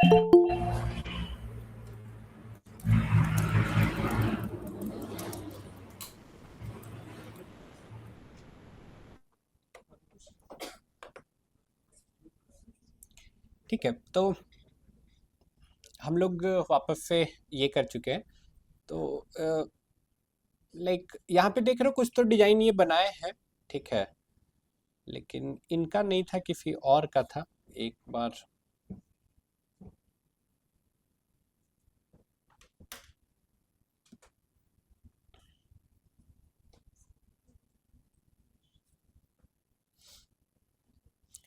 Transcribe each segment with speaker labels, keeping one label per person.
Speaker 1: ठीक है, तो हम लोग वापस से ये कर चुके हैं। तो लाइक यहाँ पे देख रहे हो कुछ तो डिजाइन ये बनाए हैं, ठीक है, लेकिन इनका नहीं था, किसी और का था। एक बार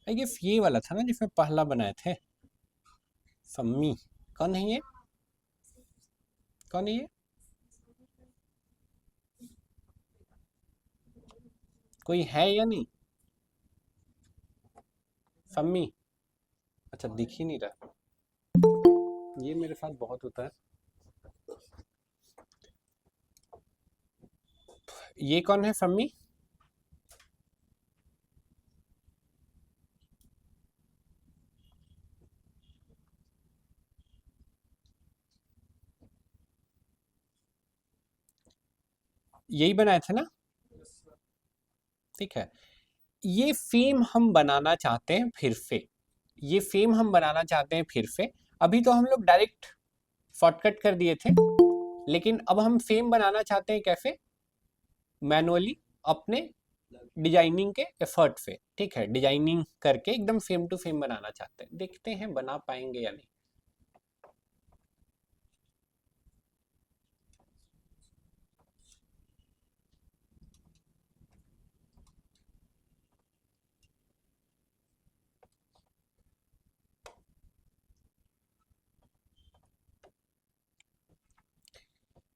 Speaker 1: आई गेस ये वाला था ना जिसमें पहला बनाए थे, सम्मी। कौन है ये? कौन है ये? कोई है या नहीं? सम्मी? अच्छा, दिख ही नहीं रहा। ये मेरे साथ बहुत होता है। ये कौन है सम्मी? यही बनाए थे ना? ठीक है, ये फेम हम बनाना चाहते हैं फिर से। ये फेम हम बनाना चाहते हैं फिर से। अभी तो हम लोग डायरेक्ट शॉर्टकट कर दिए थे, लेकिन अब हम फेम बनाना चाहते हैं कैसे? मैनुअली, अपने डिजाइनिंग के एफर्ट से। ठीक है, डिजाइनिंग करके एकदम फेम टू फेम बनाना चाहते हैं। देखते हैं बना पाएंगे या नहीं।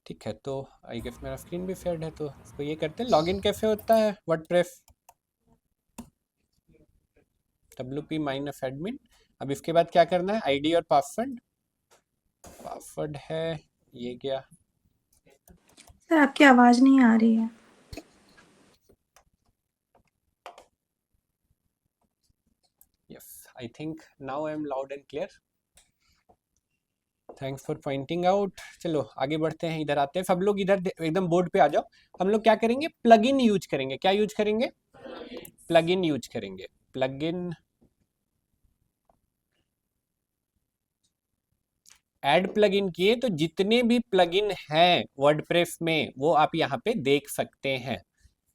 Speaker 1: ठीक है, तो आई गेस मेरा स्क्रीन भी शेयर्ड है, तो इसको ये करते हैं। लॉगिन कैसे होता है वर्डप्रेस? wp-admin। अब इसके बाद क्या करना है? आईडी और पासवर्ड। पासवर्ड है ये क्या?
Speaker 2: सर आपकी आवाज नहीं आ रही है।
Speaker 1: Yes, I think now I am loud and clear. Thanks for pointing out. चलो आगे बढ़ते हैं, इधर आते हैं। सब लोग इधर एकदम बोर्ड पे आ जाओ। हम लोग क्या करेंगे? प्लगइन यूज करेंगे। क्या यूज करेंगे? प्लगइन यूज करेंगे। प्लगइन ऐड प्लगइन किए तो जितने भी प्लगइन हैं वर्डप्रेस में वो आप यहाँ पे देख सकते हैं।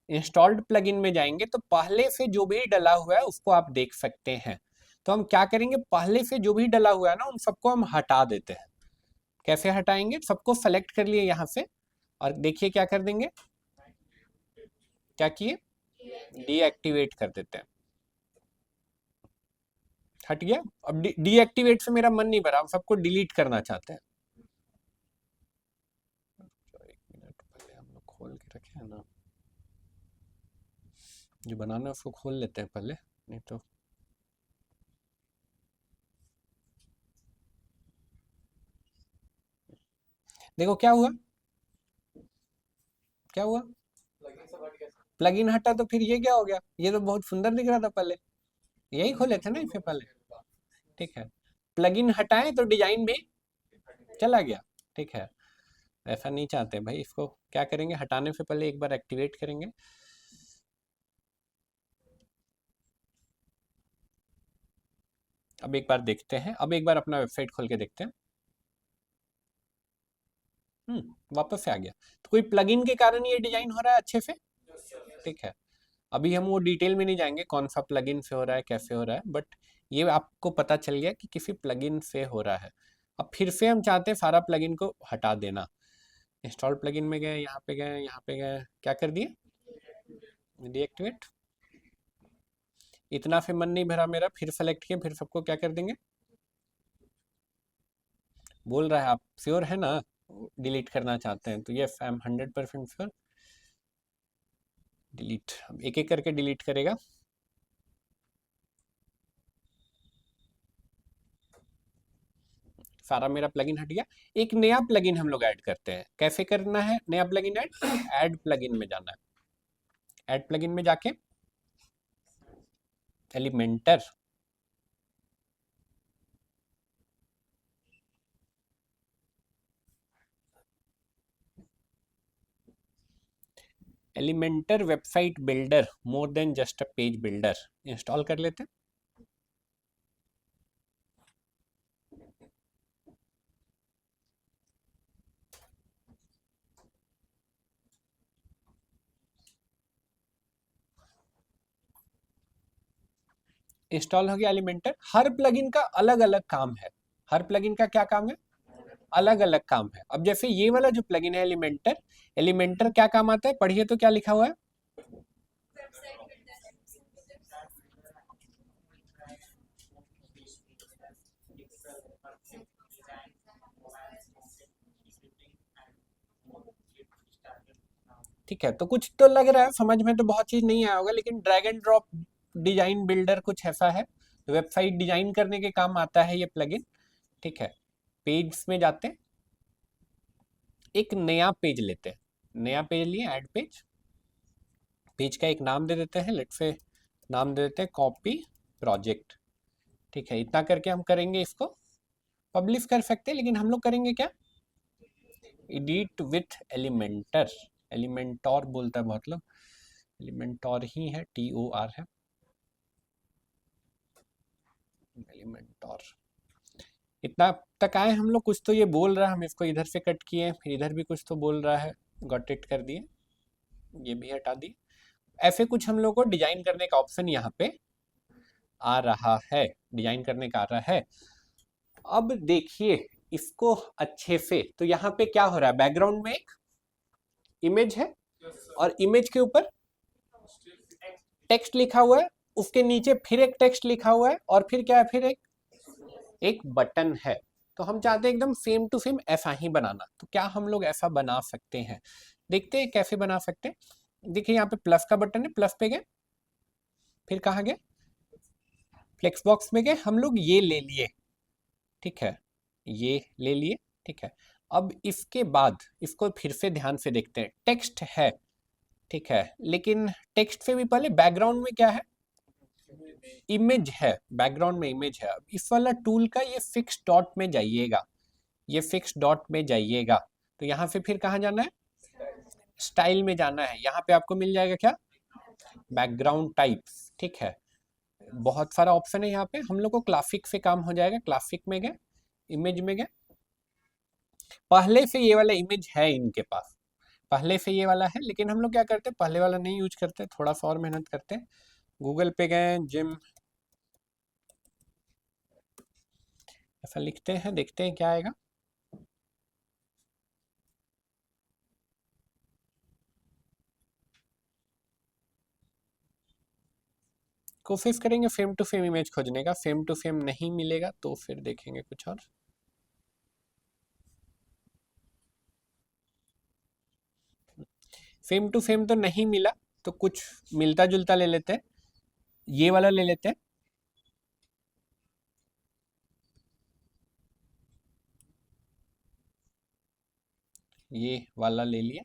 Speaker 1: इंस्टॉल्ड प्लगइन में जाएंगे तो पहले से जो भी डला हुआ है उसको आप देख सकते हैं। तो हम क्या करेंगे? पहले से जो भी डला हुआ है ना उन सबको हम हटा देते हैं। कैसे हटाएंगे? सबको सेलेक्ट कर लिए यहाँ से, और देखिए क्या कर देंगे। क्या किए? डीएक्टिवेट कर देते हैं। हट गया। अब डीएक्टिवेट से मेरा मन नहीं भरा, हम सबको डिलीट करना चाहते हैं। एक मिनट, पहले हम लोग खोल के रखे हैं ना, जो बनाना है उसको खोल लेते हैं पहले, नहीं तो। देखो क्या हुआ, क्या हुआ? प्लगइन हटा तो फिर ये क्या हो गया? ये तो बहुत सुंदर दिख रहा था पहले, यही खोले थे ना इसे पहले। ठीक है, प्लगइन हटाएं तो डिजाइन भी चला गया। ठीक है, ऐसा नहीं चाहते भाई। इसको क्या करेंगे? हटाने से पहले एक बार एक्टिवेट करेंगे। अब एक बार देखते हैं, अब एक बार अपना वेबसाइट खोल के देखते हैं। वापस से आ गया। तो कोई प्लगइन के कारण ये डिजाइन हो रहा है अच्छे से? ठीक है, अभी हम वो डिटेल में नहीं जाएंगे कौन सा प्लगइन से हो रहा है, कैसे हो रहा है, बट ये आपको पता चल गया कि किसी प्लगइन से हो रहा है। अब फिर से हम चाहते हैं सारा प्लगइन को हटा देना। इंस्टॉल प्लगइन में गए, यहाँ पे गए, यहाँ पे गए, क्या कर दिए? डीएक्टिवेट। इतना से मन नहीं भरा मेरा, फिर सेलेक्ट किए, फिर सबको क्या कर देंगे? बोल रहा है आप श्योर है ना डिलीट करना चाहते हैं? तो ये आई एम 100% श्योर। डिलीट, अब एक एक करके डिलीट करेगा। सारा मेरा प्लगइन हट गया। एक नया प्लगइन हम लोग ऐड करते हैं। कैसे करना है नया प्लगइन ऐड? ऐड प्लगइन में जाना है। ऐड प्लगइन में जाके Elementor, Elementor website builder more than just a page builder install कर लेते हैं। इंस्टॉल हो गया एलिमेंटर। हर प्लगइन का अलग अलग काम है। हर प्लगइन का क्या काम है? अलग अलग काम है। अब जैसे ये वाला जो प्लगइन है एलिमेंटर, एलिमेंटर क्या काम आता है? पढ़िए तो क्या लिखा हुआ है? ठीक है, तो कुछ तो लग रहा है समझ में, तो बहुत चीज नहीं आया होगा, लेकिन drag and drop design builder कुछ ऐसा है। वेबसाइट डिजाइन करने के काम आता है ये प्लगइन। ठीक है, पेज में जाते हैं, एक नया पेज लेते हैं। नया पेज लिए, ऐड पेज। पेज का एक नाम दे देते हैं, लेट्स से नाम दे देते हैं कॉपी प्रोजेक्ट। ठीक है, इतना करके हम करेंगे इसको। पब्लिश कर सकते हैं, लेकिन हम लोग करेंगे क्या? Edit with Elementor. एलिमेंटोर बोलता है बहुत लोग, एलिमेंटोर ही है, TOR है, एलिमेंटोर। इतना तक आए हम लोग। कुछ तो ये बोल रहा है, हम इसको इधर से कट किए, फिर इधर भी कुछ तो बोल रहा है, गॉट इट कर दिए, ये भी हटा दिए। ऐसे कुछ हम लोग को डिजाइन करने का ऑप्शन यहाँ पे आ रहा है, डिजाइन करने का आ रहा है। अब देखिए इसको अच्छे से, तो यहाँ पे क्या हो रहा है? बैकग्राउंड में एक इमेज है, और इमेज के ऊपर टेक्स्ट लिखा हुआ है, उसके नीचे फिर एक टेक्स्ट लिखा हुआ है, और फिर क्या है? फिर एक बटन है। तो हम चाहते हैं एकदम सेम टू सेम ऐसा ही बनाना। तो क्या हम लोग ऐसा बना सकते हैं? देखते हैं कैसे बना सकते हैं। देखिए यहाँ पे प्लस का बटन है, प्लस पे गए, फिर कहाँ गए? फ्लेक्स बॉक्स में गए, हम लोग ये ले लिए। ठीक है, ये ले लिए। ठीक है, अब इसके बाद इसको फिर से ध्यान से देखते हैं। टेक्स्ट है, ठीक है, लेकिन टेक्स्ट से भी पहले बैकग्राउंड में क्या है? इमेज है। बैकग्राउंड में इमेज है। अब इस वाला टूल का ये फिक्स डॉट में जाइएगा, ये फिक्स डॉट में जाइएगा। तो यहाँ से फिर कहाँ जाना है? स्टाइल में जाना है। यहाँ पे आपको मिल जाएगा क्या? Background types. ठीक है, बहुत सारा ऑप्शन है यहाँ पे। हम लोग को क्लासिक से काम हो जाएगा। क्लासिक में गए, इमेज में गए। पहले से ये वाला इमेज है इनके पास, पहले से ये वाला है, लेकिन हम लोग क्या करते हैं? पहले वाला नहीं यूज करते, थोड़ा सा और मेहनत करते हैं। गूगल पे गए, जिम ऐसा लिखते हैं, देखते हैं क्या आएगा। कोशिश करेंगे फेम टू फेम इमेज खोजने का। फेम टू फेम नहीं मिलेगा तो फिर देखेंगे कुछ और। फेम टू फेम तो नहीं मिला, तो कुछ मिलता जुलता ले लेते हैं। ये वाला ले लेते हैं। ये वाला ले लिया।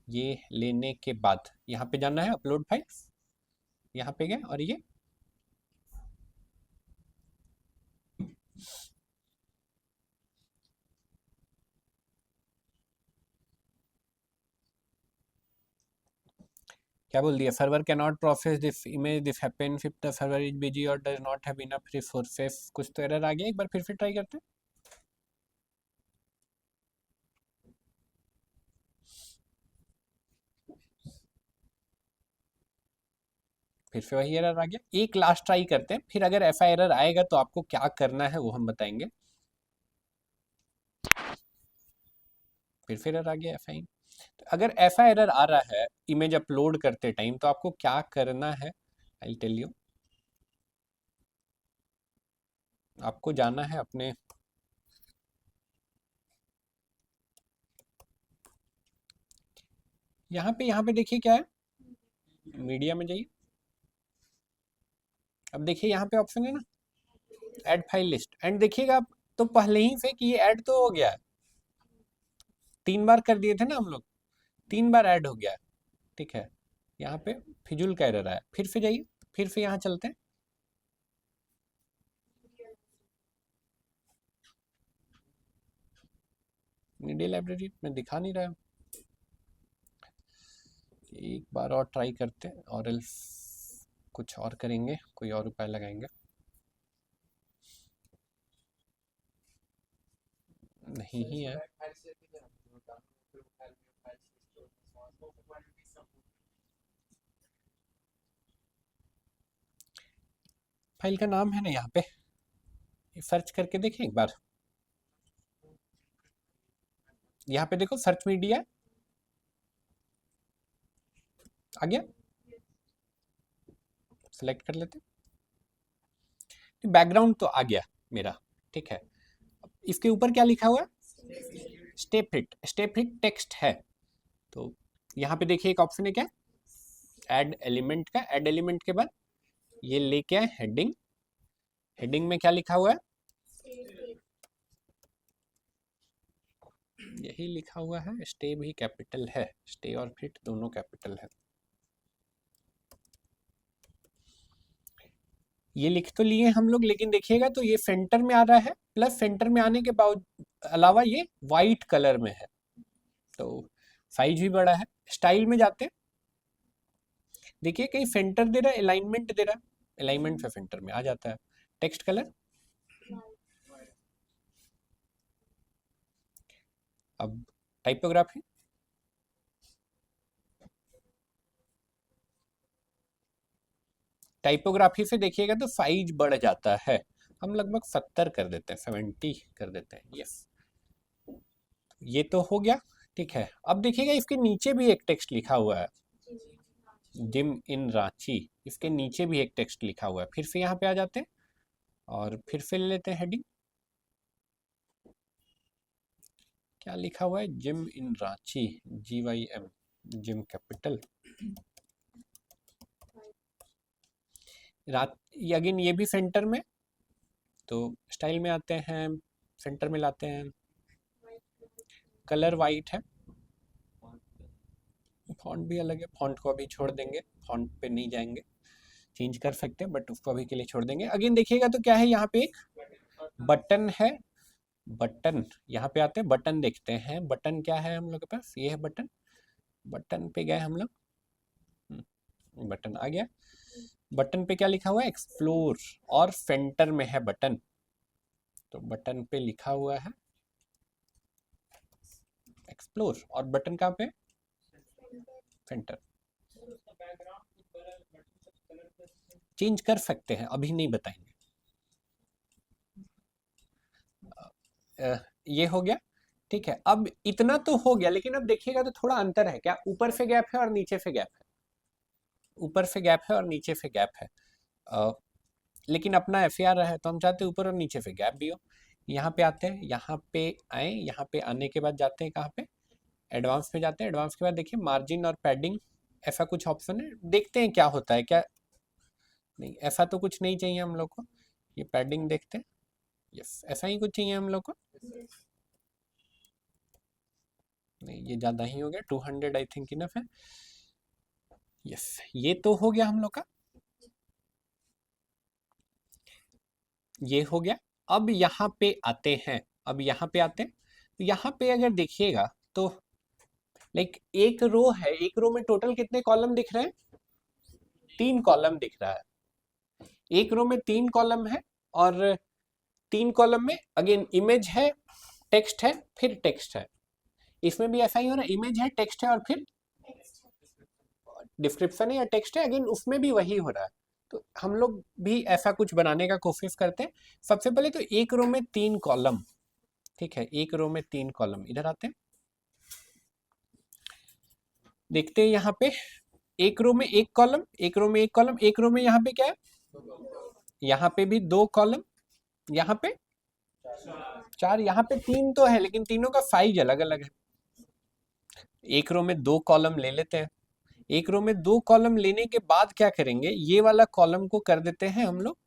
Speaker 1: ये लेने के बाद यहाँ पे जाना है अपलोड फाइल्स, यहाँ पे गए, और ये क्या बोल दिया? Server can not process this image, this happens if the server is busy और does not have enough resources. कुछ तो एरर आ गया, एक बार फिर से ट्राई करते हैं। फिर से वही एरर आ गया। एक लास्ट ट्राई करते हैं, फिर अगर ऐसा एरर आएगा तो आपको क्या करना है वो हम बताएंगे। फिर से एरर आ गया ऐसा ही। तो अगर ऐसा एरर आ रहा है इमेज अपलोड करते टाइम, तो आपको क्या करना है? I tell you. आपको जाना है अपने यहाँ पे देखिए क्या है, मीडिया में जाइए। अब देखिए यहाँ पे ऑप्शन है ना, ऐड फाइल लिस्ट, एंड देखिएगा आप, तो पहले ही से कि ये ऐड तो हो गया है। 3 बार कर दिए थे ना हम लोग, 3 बार ऐड हो गया है। ठीक है, यहाँ पे फिजूल का एरर आया। फिर से जाइए, फिर से यहाँ चलते हैं। मीडिया लाइब्रेरी में दिखा नहीं रहा है। एक बार और ट्राई करते हैं, और एल्स कुछ और करेंगे, कोई और उपाय लगाएंगे। नहीं ही है। फाइल का नाम है ना यहाँ पे, सर्च करके देखें एक बार। यहाँ पे देखो सर्च मीडिया आ गया, सेलेक्ट कर लेते। बैकग्राउंड तो आ गया मेरा, ठीक है। इसके ऊपर क्या लिखा हुआ है? स्टेप हिट टेक्स्ट है। तो यहाँ पे देखिए एक ऑप्शन है क्या, ऐड एलिमेंट का। ऐड एलिमेंट के बाद ये लेके आए हेडिंग। हेडिंग में क्या लिखा हुआ है? यही लिखा हुआ है, स्टे भी कैपिटल है, स्टे और फिट दोनों कैपिटल है। ये लिख तो लिए हम लोग, लेकिन देखिएगा तो ये सेंटर में आ रहा है, प्लस सेंटर में आने के अलावा ये वाइट कलर में है, तो साइज भी बड़ा है। स्टाइल में जाते हैं, देखिए कहीं सेंटर दे रहा है, अलाइनमेंट दे रहा है, अलाइनमेंट से सेंटर में आ जाता है। टेक्स्ट कलर, अब टाइपोग्राफी, टाइपोग्राफी से देखिएगा तो साइज बढ़ जाता है। हम लगभग 70 कर देते हैं, 70 कर देते हैं। यस, ये तो हो गया, ठीक है। अब देखिएगा इसके नीचे भी एक टेक्स्ट लिखा हुआ है, जिम इन रांची। इसके नीचे भी एक टेक्स्ट लिखा हुआ है। फिर से यहाँ पे आ जाते हैं और फिर से ले लेते हैं हेडिंग। क्या लिखा हुआ है? Gym in Ranchi, GYM, gym capital. रात, अगेन ये भी सेंटर में, तो स्टाइल में आते हैं, सेंटर में लाते हैं, कलर वाइट है, फॉन्ट भी अलग है। फॉन्ट को अभी छोड़ देंगे, फॉन्ट पे नहीं जाएंगे, चेंज कर सकते हैं, बट उसको अभी के लिए छोड़ देंगे। अगेन देखिएगा तो क्या है, यहाँ पे एक बटन है। बटन, यहाँ पे आते हैं, बटन देखते हैं। बटन क्या है हम लोग के पास? ये है बटन। बटन पे गए हम लोग, बटन आ गया। बटन पे क्या लिखा हुआ है? एक्सप्लोर, और सेंटर में है बटन, तो बटन पे लिखा हुआ है एक्सप्लोर, और बटन कहाँ पे? सेंटर। चेंज कर सकते हैं, अभी नहीं बताएंगे। ये हो गया, ठीक है। अब इतना तो हो गया, लेकिन अब देखिएगा तो थोड़ा अंतर है। क्या ऊपर से गैप है और नीचे से गैप है? ऊपर से गैप है और नीचे से गैप है। लेकिन अपना FAR है, तो हम चाहते हैं ऊपर और नीचे से गैप भी हो। यहाँ पे आते हैं, यहाँ पे आए, यहाँ पे आने के बाद जाते हैं कहाँ पे? एडवांस में जाते हैं। एडवांस के बाद देखिए मार्जिन और पैडिंग, ऐसा कुछ ऑप्शन है, देखते हैं क्या होता है। क्या नहीं, ऐसा तो कुछ नहीं चाहिए हम लोग को। ये पैडिंग देखते हैं, यस, ऐसा ही कुछ चाहिए हम लोग को। नहीं, ये ज़्यादा ही हो गया, 200 आई थिंक इनफ है। यस, ये तो हो गया हम लोग का, ये हो गया। अब यहाँ पे आते हैं, अब यहाँ पे आते हैं, तो यहाँ पे अगर देखिएगा तो लाइक एक रो है, एक रो में टोटल कितने कॉलम दिख रहे हैं? 3 कॉलम दिख रहा है। एक रो में 3 कॉलम है, और 3 कॉलम में अगेन इमेज है, टेक्स्ट है, फिर टेक्स्ट है। इसमें भी ऐसा ही हो रहा है, इमेज है, टेक्स्ट है, और फिर डिस्क्रिप्शन है या टेक्स्ट है। अगेन उसमें भी वही हो रहा है, तो हम लोग भी ऐसा कुछ बनाने का कोशिश करते हैं। सबसे पहले तो एक रो में 3 कॉलम, ठीक है, एक रो में 3 कॉलम। इधर आते हैं, देखते हैं यहाँ पे एक रो में 1 कॉलम, एक रो में 1 कॉलम, एक रो में यहाँ पे क्या है? यहाँ पे भी 2 कॉलम, यहाँ पे 4, यहाँ पे 3 तो है, लेकिन तीनों का साइज अलग अलग है। एक रो में 2 कॉलम ले लेते हैं। एक रो में 2 कॉलम लेने के बाद क्या करेंगे? ये वाला कॉलम को कर देते हैं हम लोग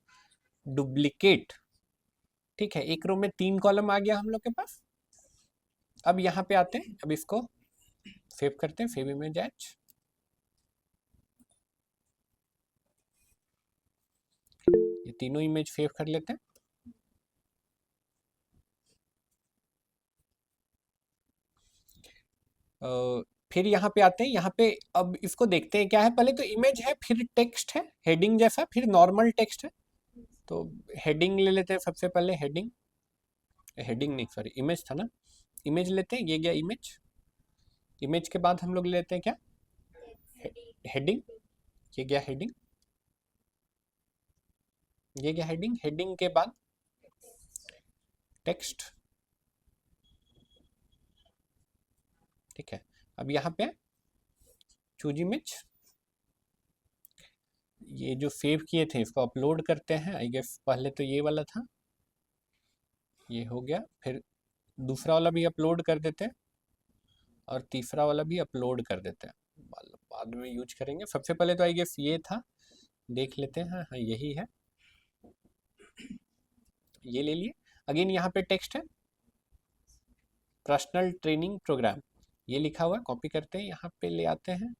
Speaker 1: डुप्लीकेट, ठीक है। एक रो में 3 कॉलम आ गया हम लोग के पास। अब यहाँ पे आते हैं, अब इसको सेव करते हैं, सेव इमेज एज। ये तीनों इमेज सेव कर लेते हैं। फिर यहाँ पे आते हैं, यहाँ पे अब इसको देखते हैं क्या है। पहले तो इमेज है, फिर टेक्स्ट है हेडिंग जैसा, फिर नॉर्मल टेक्स्ट है। तो हेडिंग ले लेते हैं सबसे पहले। हेडिंग, हेडिंग नहीं सॉरी, इमेज था ना। इमेज लेते हैं, ये गया इमेज। इमेज के बाद हम लोग लेते हैं क्या, हेडिंग। ये गया हेडिंग, ये गया हेडिंग। हेडिंग के बाद टेक्स्ट, ठीक है। अब यहाँ पे चूज इमेज, ये जो सेव किए थे इसको अपलोड करते हैं। आई गेस पहले तो ये वाला था, ये हो गया। फिर दूसरा वाला भी अपलोड कर देते हैं, और तीसरा वाला भी अपलोड कर देते हैं, बाद में यूज करेंगे। सबसे पहले तो आई गेस ये था, देख लेते हैं। हाँ हाँ यही है, ये ले लिए। अगेन यहाँ पे टेक्स्ट है, पर्सनल ट्रेनिंग प्रोग्राम, ये लिखा हुआ है। कॉपी करते हैं, यहाँ पे ले आते हैं।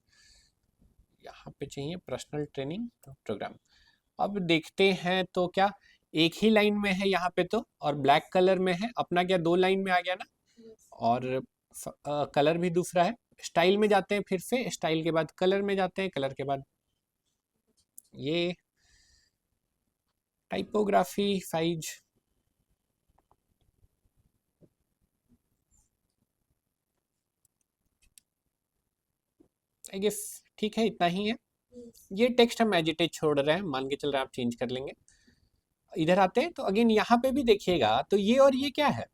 Speaker 1: यहाँ पे चाहिए पर्सनल ट्रेनिंग प्रोग्राम। अब देखते हैं तो क्या एक ही लाइन में है यहाँ पे तो, और ब्लैक कलर में है। अपना क्या दो लाइन में आ गया ना, और कलर भी दूसरा है। स्टाइल में जाते हैं, फिर से स्टाइल के बाद कलर में जाते हैं, कलर के बाद ये टाइपोग्राफी साइज। आई गेस ठीक है, इतना ही है। ये टेक्स्ट हम एज इट इज छोड़ रहे हैं, मान के चल रहे हैं, आप चेंज कर लेंगे। इधर आते हैं तो अगेन यहाँ पे भी देखिएगा तो ये और ये क्या है,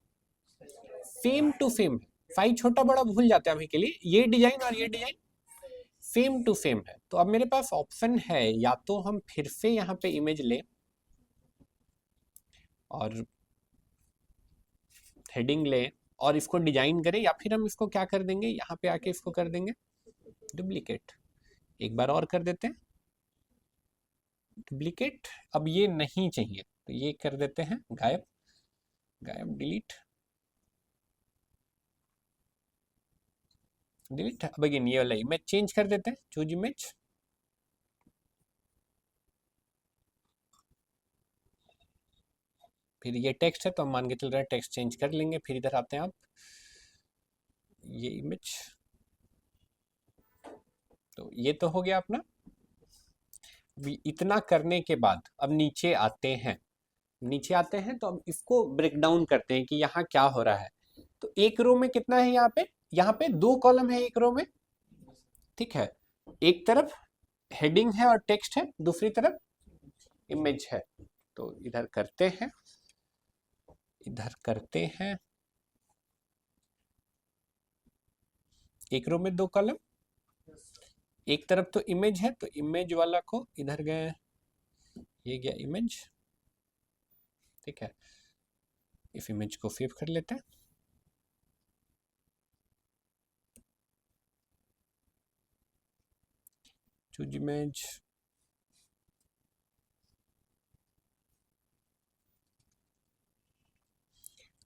Speaker 1: सेम टू सेम। साइज छोटा बड़ा भूल जाते हैं अभी के लिए। ये डिजाइन और ये डिजाइन सेम टू सेम है। तो अब मेरे पास ऑप्शन है, या तो हम फिर से यहाँ पे इमेज लें और हेडिंग लें और इसको डिजाइन करें, या फिर हम इसको क्या कर देंगे, यहाँ पे आके इसको कर देंगे डुप्लीकेट। एक बार और कर देते हैं डुप्लीकेट। अब ये नहीं चाहिए तो ये कर देते हैं गायब, गायब, डिलीट, डिलीट। अब अगेन ये वाला इमेज चेंज कर देते हैं, चूज इमेज। फिर ये टेक्स्ट है तो हम मान के चल रहे हैं टेक्स्ट चेंज कर लेंगे। फिर इधर आते हैं आप, ये इमेज, तो ये तो हो गया अपना। इतना करने के बाद अब नीचे आते हैं। नीचे आते हैं तो अब इसको ब्रेक डाउन करते हैं कि यहाँ क्या हो रहा है। तो एक रो में कितना है यहाँ पे, यहाँ पे दो कॉलम है एक रो में, ठीक है। एक तरफ हेडिंग है और टेक्स्ट है, दूसरी तरफ इमेज है। तो इधर करते हैं, इधर करते हैं। एक रो में दो कॉलम, एक तरफ तो इमेज है तो इमेज वाला को इधर गए, ये गया इमेज, ठीक है। इस इमेज को सेव कर लेते हैं। चूज इमेज,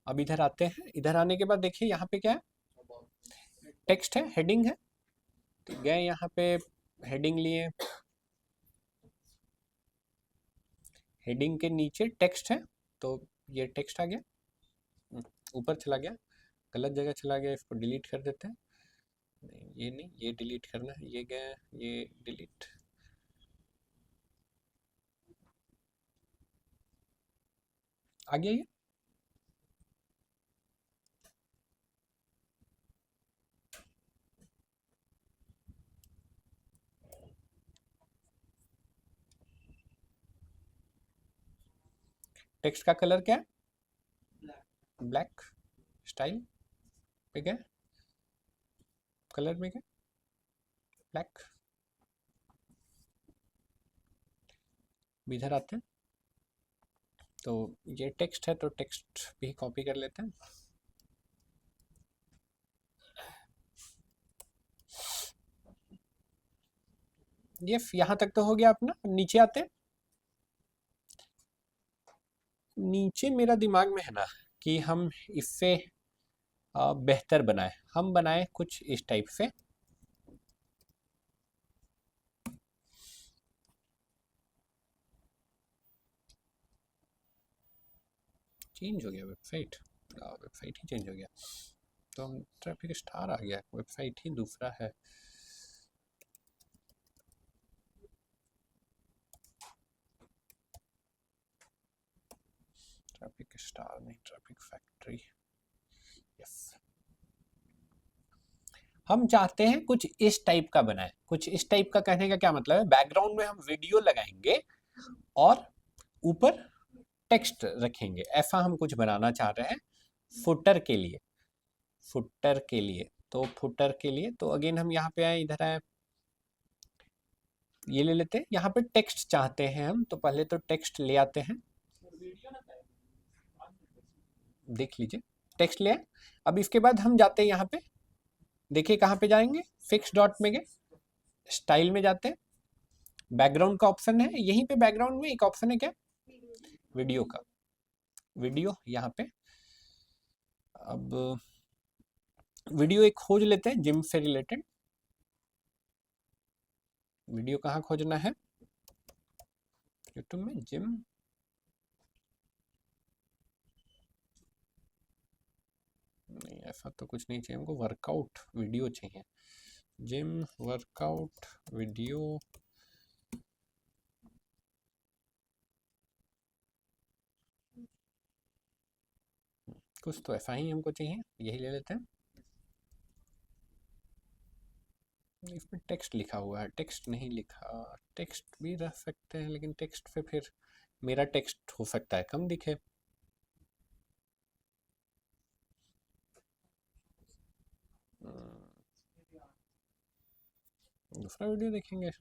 Speaker 1: अब इधर आते हैं। इधर आने के बाद देखिए यहाँ पे क्या है, टेक्स्ट है, हेडिंग है। तो गए यहाँ पे, हेडिंग लिए, हेडिंग के नीचे टेक्स्ट है तो ये टेक्स्ट आ गया। ऊपर चला गया, गलत जगह चला गया, इसको डिलीट कर देते हैं। नहीं ये नहीं, ये डिलीट करना है। ये गया, ये डिलीट। आ गया ये। टेक्स्ट का कलर क्या है, ब्लैक। स्टाइल पे गए, कलर में गए, ब्लैक। इधर आते हैं तो ये टेक्स्ट है तो टेक्स्ट भी कॉपी कर लेते हैं। ये यहाँ तक तो हो गया अपना। नीचे आते हैं। नीचे मेरा दिमाग में है ना कि हम इससे बेहतर बनाए। हम बनाए कुछ इस टाइप से। चेंज हो गया वेबसाइट, वेबसाइट ही चेंज हो गया। तो हम ट्रैफिक स्टार आ गया, वेबसाइट ही दूसरा है। ट्रैफिक स्टार नहीं, ट्रैफिक फैक्ट्री। यस, हम चाहते हैं कुछ इस टाइप का बनाए। कुछ इस टाइप का कहने का क्या मतलब है, बैकग्राउंड में हम वीडियो लगाएंगे और ऊपर टेक्स्ट रखेंगे, ऐसा हम कुछ बनाना चाह रहे हैं फुटर के लिए। फुटर के लिए तो फुटर के लिए तो अगेन हम यहाँ पे आए, इधर आए, ये ले लेते हैं। यहाँ पे टेक्स्ट चाहते हैं हम, तो पहले तो टेक्स्ट ले आते हैं, देख लीजिए टेक्स्ट ले आए। अब इसके बाद हम जाते हैं यहाँ पे, देखिए कहाँ पे जाएंगे, फिक्स डॉट में गए, स्टाइल में जाते हैं, बैकग्राउंड का ऑप्शन है, यहीं पे बैकग्राउंड में एक ऑप्शन है क्या, वीडियो का, वीडियो यहाँ पे। अब वीडियो एक खोज लेते हैं जिम से रिलेटेड। वीडियो कहाँ खोजना है, यूट्यूब में जिम, नहीं ऐसा तो कुछ नहीं चाहिए हमको, वर्कआउट वीडियो चाहिए, जिम वर्कआउट वीडियो। कुछ तो ऐसा ही हमको चाहिए, यही ले लेते हैं। इसमें टेक्स्ट लिखा हुआ है, टेक्स्ट नहीं लिखा, टेक्स्ट भी रह सकते हैं लेकिन टेक्स्ट पे फिर मेरा टेक्स्ट हो सकता है कम दिखे। दूसरा वीडियो देखेंगे,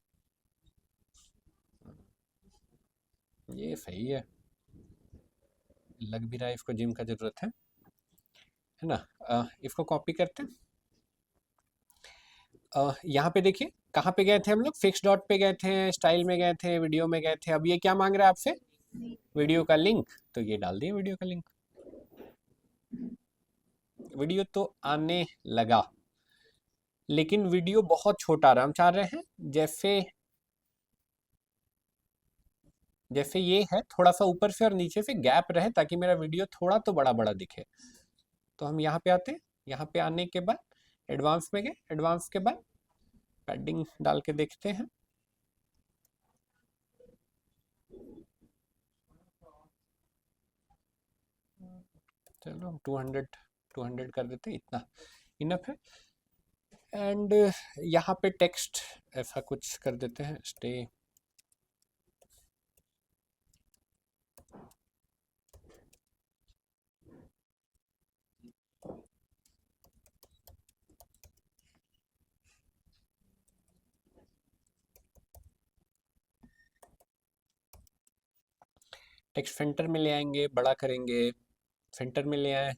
Speaker 1: ये सही है, लग भी रहा है इसको जिम का जरूरत है ना। इसको कॉपी करते हैं। यहाँ पे देखिए कहाँ पे गए थे हम लोग, फिक्स डॉट पे गए थे, स्टाइल में गए थे, वीडियो में गए थे। अब ये क्या मांग रहा है आपसे, वीडियो का लिंक, तो ये डाल दिए वीडियो का लिंक। वीडियो तो आने लगा लेकिन वीडियो बहुत छोटा आ रहा है। हम चाह रहे हैं जैसे जैसे ये है, थोड़ा सा ऊपर से और नीचे से गैप रहे ताकि मेरा वीडियो थोड़ा तो बड़ा बड़ा दिखे। तो हम यहाँ पे आते हैं, यहाँ पे आने के बाद एडवांस में गए, एडवांस के बाद पैडिंग डाल के देखते हैं। चलो 200 कर देते हैं, इतना इनफ है। एंड यहाँ पे टेक्स्ट ऐसा कुछ कर देते हैं, स्टे। टेक्स्ट सेंटर में ले आएंगे, बड़ा करेंगे, सेंटर में ले आए।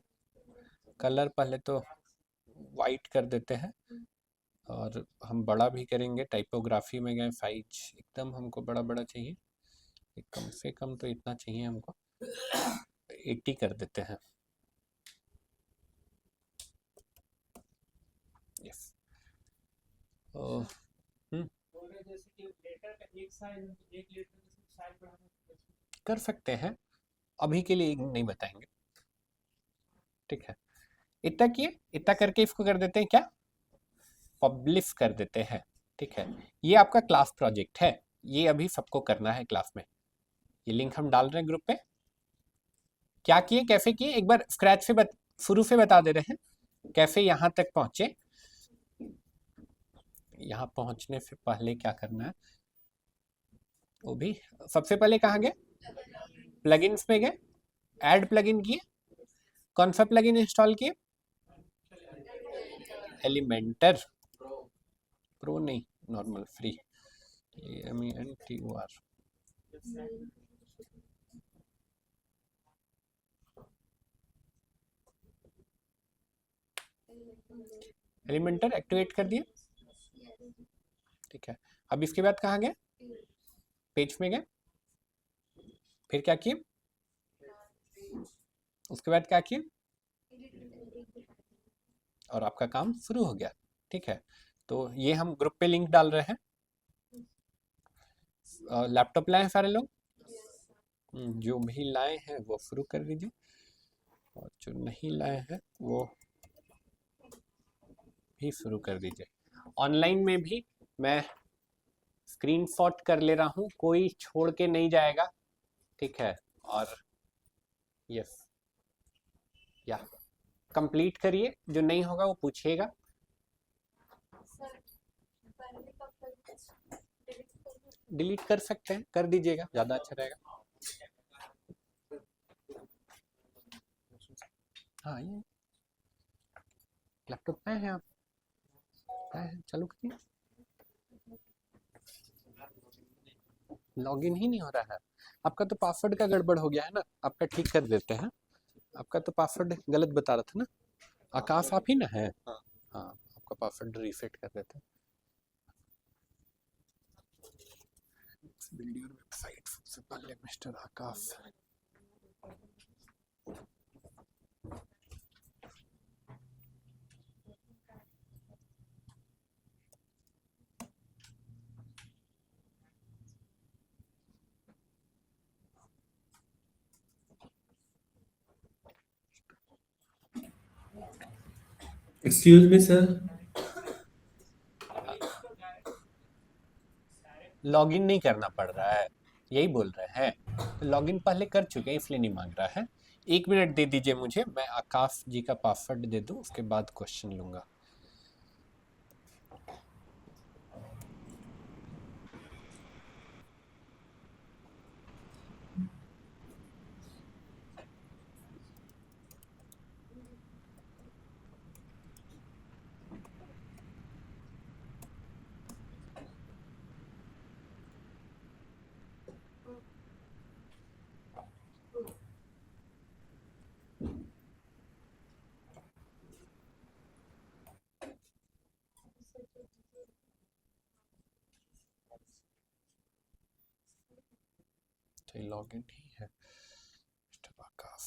Speaker 1: कलर पहले तो वाइट कर देते हैं और हम बड़ा भी करेंगे, टाइपोग्राफी में गए, साइज एकदम हमको बड़ा बड़ा चाहिए, कम से कम तो इतना चाहिए हमको, 80 कर देते हैं। यस, कर सकते हैं, अभी के लिए नहीं बताएंगे, ठीक है। इतना किए, इतना करके इसको कर देते हैं क्या, पब्लिश कर देते हैं, ठीक है। ये आपका क्लास प्रोजेक्ट है, ये अभी सबको करना है क्लास में। ये लिंक हम डाल रहे हैं ग्रुप पे। क्या किए, कैसे किए, एक बार स्क्रैच से शुरू से बता दे रहे हैं कैसे यहाँ तक पहुंचे। यहाँ पहुंचने से पहले क्या करना है, वो भी सबसे पहले कहाँ गए, प्लगइन्स में गए, ऐड प्लगइन किए, कौन सा प्लगइन इंस्टॉल किए, एलिमेंटर प्रो नहीं, normal free, EMENTOR। Elementor activate कर दिया, ठीक है। अब इसके बाद कहाँ गए, पेज में गए, फिर क्या किए, उसके बाद क्या किए, और आपका काम शुरू हो गया, ठीक है। तो ये हम ग्रुप पे लिंक डाल रहे हैं। लैपटॉप लाए हैं सारे लोग, जो भी लाए हैं वो शुरू कर दीजिए, और जो नहीं लाए हैं वो भी शुरू कर दीजिए। ऑनलाइन में भी मैं स्क्रीनशॉट कर ले रहा हूँ, कोई छोड़ के नहीं जाएगा, ठीक है। और यस, या कंप्लीट करिए, जो नहीं होगा वो पूछिएगा। डिलीट कर सकते हैं, कर दीजिएगा, ज़्यादा अच्छा रहेगा। हाँ, ये लैपटॉप पे हैं आप? चालू करिए। लॉगिन ही नहीं हो रहा है आपका, तो पासवर्ड का गड़बड़ हो गया है ना। आपका ठीक कर देते हैं, आपका तो पासवर्ड गलत बता रहा था ना। आकाश आप ही ना है? हाँ, आपका पासवर्ड रीसेट कर देते हैं। बिल्ड योर वेबसाइट, सबसे पहले mister Akash.
Speaker 3: Excuse me sir.
Speaker 1: Login नहीं करना पड़ रहा है, यही बोल रहे हैं। लॉगिन पहले कर चुके हैं, इसलिए नहीं मांग रहा है। 1 मिनट दे दीजिए मुझे, मैं आकाश जी का पासवर्ड दे दूं, उसके बाद क्वेश्चन लूंगा। तो लॉगिन ही है मिस्टर आकाश।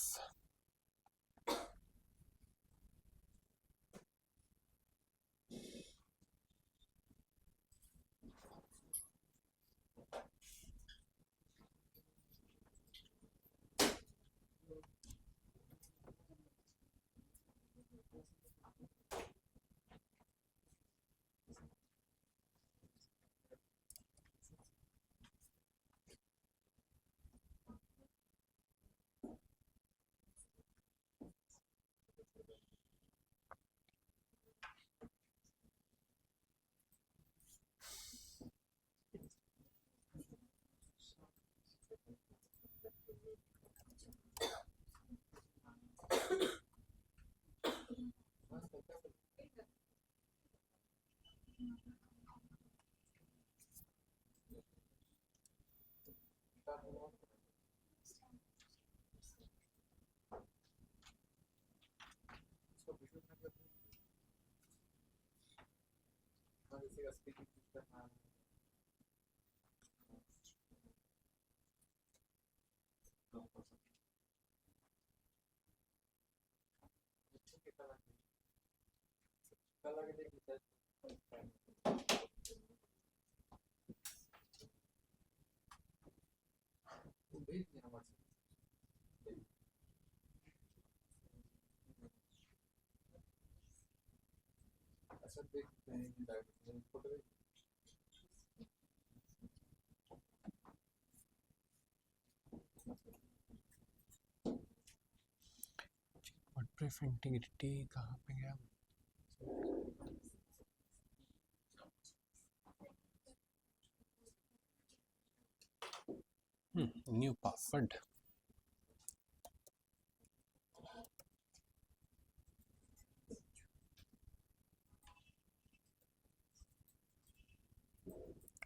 Speaker 1: वर्डप्रेस इंटीग्रिटी कहाँ पे गया? New password.